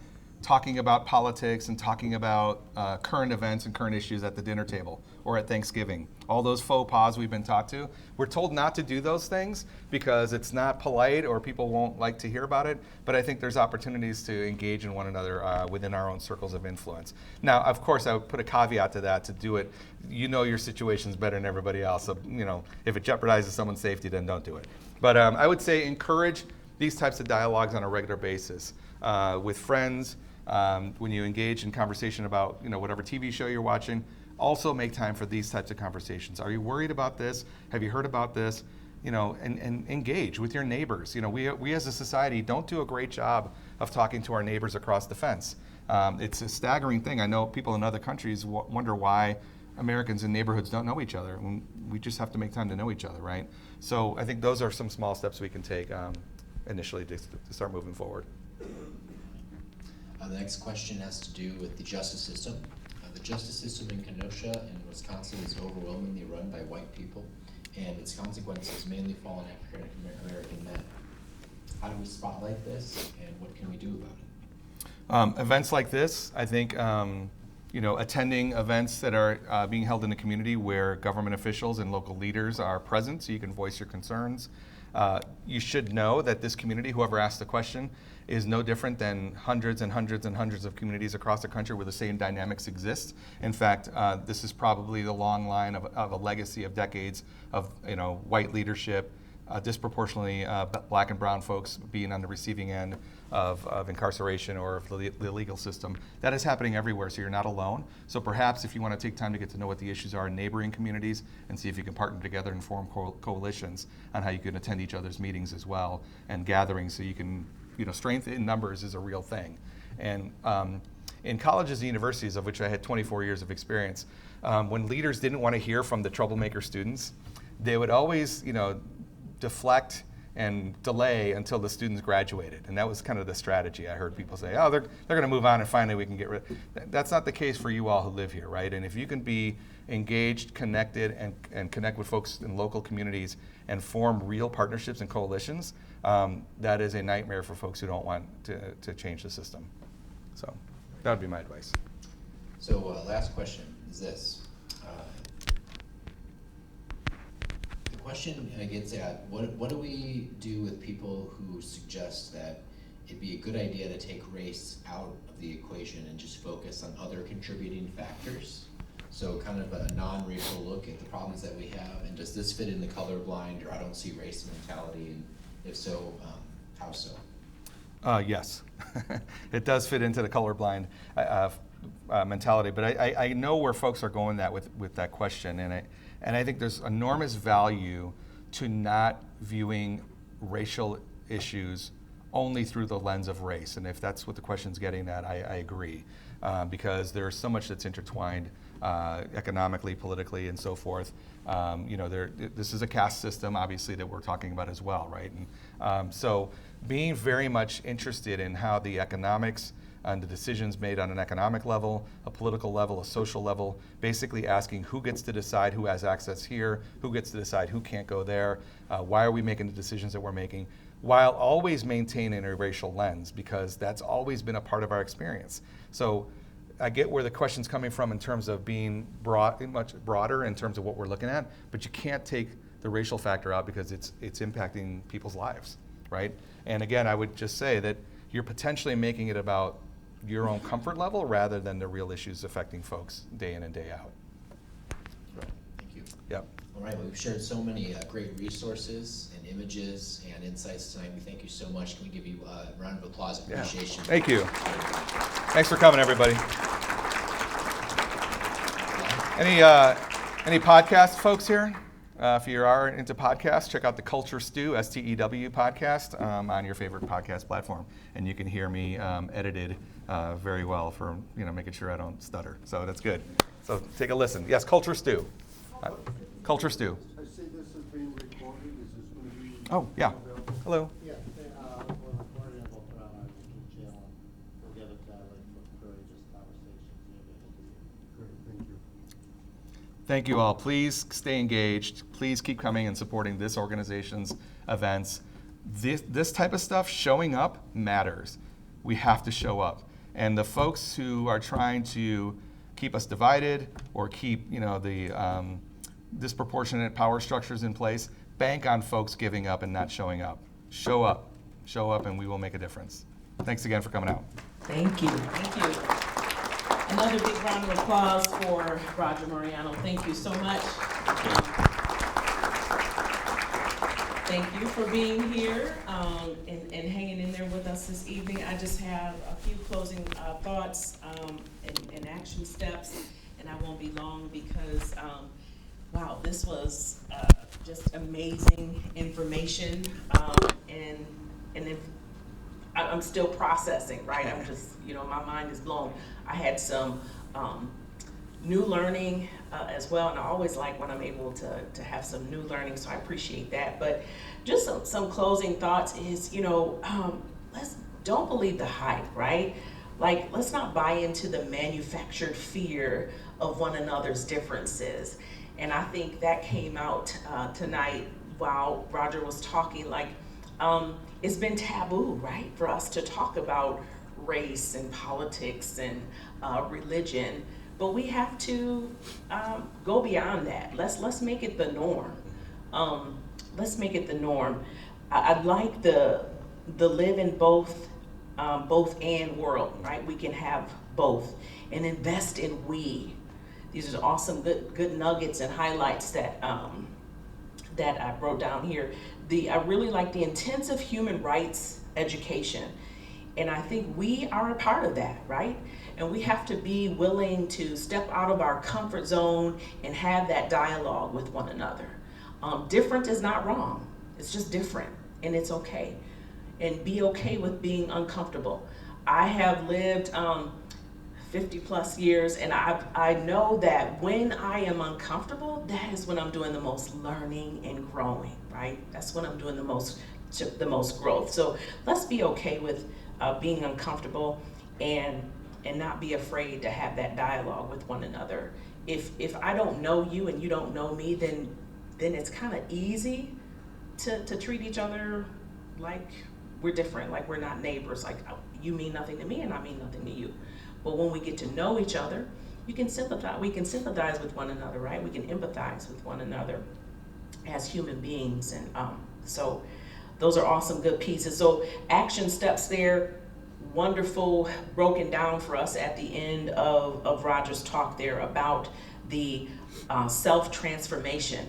[SPEAKER 3] talking about politics and talking about current events and current issues at the dinner table or at Thanksgiving. All those faux pas we've been taught to. We're told not to do those things because it's not polite or people won't like to hear about it, but I think there's opportunities to engage in one another within our own circles of influence. Now, of course, I would put a caveat to that, to do it. You know your situation's better than everybody else, so if it jeopardizes someone's safety, then don't do it. But I would say encourage these types of dialogues on a regular basis with friends. When you engage in conversation about whatever TV show you're watching, also make time for these types of conversations. Are you worried about this? Have you heard about this? And engage with your neighbors. We as a society don't do a great job of talking to our neighbors across the fence. It's a staggering thing. I know people in other countries wonder why Americans in neighborhoods don't know each other. We just have to make time to know each other, right? So I think those are some small steps we can take initially to start moving forward.
[SPEAKER 2] The next question has to do with the justice system. The justice system in Kenosha and Wisconsin is overwhelmingly run by white people, and its consequences mainly fall on African American men. How do we spotlight this, and what can we do about it?
[SPEAKER 3] Events like this, I think, attending events that are being held in the community where government officials and local leaders are present so you can voice your concerns. You should know that this community, whoever asked the question, is no different than hundreds and hundreds and hundreds of communities across the country where the same dynamics exist. In fact, this is probably the long line of a legacy of decades of white leadership, disproportionately black and brown folks being on the receiving end of incarceration or of the legal system. That is happening everywhere, so you're not alone. So perhaps if you want to take time to get to know what the issues are in neighboring communities and see if you can partner together and form coalitions on how you can attend each other's meetings as well and gatherings, so you can, strength in numbers is a real thing. And in colleges and universities, of which I had 24 years of experience, when leaders didn't want to hear from the troublemaker students, they would always, deflect and delay until the students graduated. And that was kind of the strategy. I heard people say, oh, they're going to move on and finally we can get rid. That's not the case for you all who live here, right? And if you can be engaged, connected, and connect with folks in local communities and form real partnerships and coalitions, that is a nightmare for folks who don't want to change the system. So that would be my advice.
[SPEAKER 2] So last question is this. The question gets at, what do we do with people who suggest that it'd be a good idea to take race out of the equation and just focus on other contributing factors? So kind of a non-racial look at the problems that we have, and does this fit in the colorblind or I don't see race mentality, and if so, how so?
[SPEAKER 3] Yes, it does fit into the colorblind mentality, but I know where folks are going with that question, and I think there's enormous value to not viewing racial issues only through the lens of race, and if that's what the question's getting at, I agree, because there's so much that's intertwined economically, politically, and so forth. This is a caste system, obviously, that we're talking about as well, right? And so being very much interested in how the economics and the decisions made on an economic level, a political level, a social level, basically asking who gets to decide who has access here, who gets to decide who can't go there, why are we making the decisions that we're making, while always maintaining a racial lens, because that's always been a part of our experience. So I get where the question's coming from in terms of being much broader in terms of what we're looking at, but you can't take the racial factor out because it's impacting people's lives, right? And again, I would just say that you're potentially making it about your own comfort level rather than the real issues affecting folks day in and day out.
[SPEAKER 2] Thank you.
[SPEAKER 3] Yep.
[SPEAKER 2] All right, well, we've shared so many great resources and images and insights tonight. We thank you so much. Can we give you a round of applause and appreciation?
[SPEAKER 3] Thank you. Thanks for coming, everybody. Any podcast folks here? If you are into podcasts, check out the Culture Stew, STEW podcast on your favorite podcast platform. And you can hear me edited very well for making sure I don't stutter. So that's good. So take a listen. Yes, Culture Stew. Culture Stew.
[SPEAKER 5] I see this is being recorded. Is this going to be
[SPEAKER 3] Oh, yeah.
[SPEAKER 5] available?
[SPEAKER 3] Hello.
[SPEAKER 6] Yeah, we're recording it, we'll put it on our YouTube channel, and we'll get it to Courageous Conversations.
[SPEAKER 5] Great, thank you.
[SPEAKER 3] Thank you all. Please stay engaged. Please keep coming and supporting this organization's events. This type of stuff, showing up, matters. We have to show up. And the folks who are trying to keep us divided or keep the disproportionate power structures in place, bank on folks giving up and not showing up. Show up, and we will make a difference. Thanks again for coming out.
[SPEAKER 7] Thank you. Thank you. Another big round of applause for Roger Moreano. Thank you so much. Thank you for being here and hanging in there with us this evening. I just have a few closing thoughts and action steps, and I won't be long because, wow, this was just amazing information, and if I'm still processing, right? I'm just, my mind is blown. I had some new learning as well, and I always like when I'm able to have some new learning, so I appreciate that. But just some closing thoughts is, don't believe the hype, right? Like, let's not buy into the manufactured fear of one another's differences. And I think that came out tonight while Roger was talking, like, it's been taboo, right, for us to talk about race and politics and religion, but we have to go beyond that. Let's make it the norm. Let's make it the norm. I'd like the live in both and world, right? We can have both and invest in we. These are awesome, good nuggets and highlights that I wrote down here. I really like the intensive human rights education. And I think we are a part of that, right? And we have to be willing to step out of our comfort zone and have that dialogue with one another. Different is not wrong. It's just different, and it's okay. And be okay with being uncomfortable. I have lived 50 plus years, and I know that when I am uncomfortable, that is when I'm doing the most learning and growing, right? That's when I'm doing the most growth. So let's be okay with being uncomfortable and not be afraid to have that dialogue with one another. If I don't know you and you don't know me, then it's kind of easy to treat each other like we're different, like we're not neighbors, like you mean nothing to me and I mean nothing to you. But when we get to know each other, we can sympathize with one another, right? We can empathize with one another as human beings. And so those are awesome, good pieces. So action steps there, wonderful, broken down for us at the end of Roger's talk there about the self-transformation.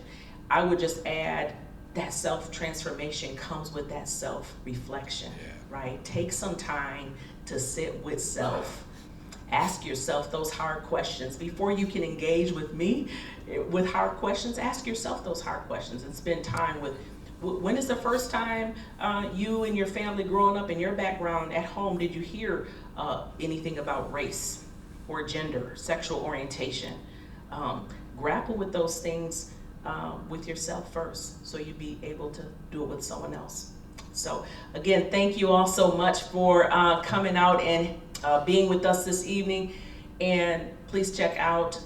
[SPEAKER 7] I would just add that self-transformation comes with that self-reflection, right? Take some time to sit with self. Ask yourself those hard questions. Before you can engage with me with hard questions, ask yourself those hard questions and spend time with, when is the first time you and your family growing up in your background at home, did you hear anything about race or gender, sexual orientation? Grapple with those things with yourself first, so you be able to do it with someone else. So again, thank you all so much for coming out and being with us this evening. And please check out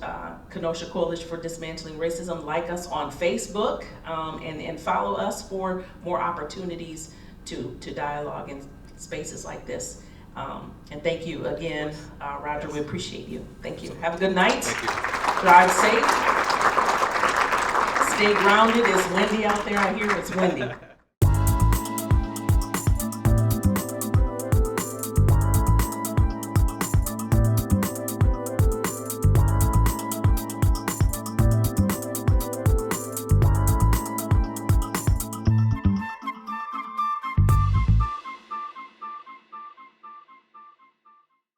[SPEAKER 7] Kenosha Coalition for Dismantling Racism. Like us on Facebook and follow us for more opportunities to dialogue in spaces like this. And thank you again, Roger. We appreciate you. Thank you. Have a good night.
[SPEAKER 3] Thank you.
[SPEAKER 7] Drive safe. Stay grounded. It's windy out there. I hear it's windy.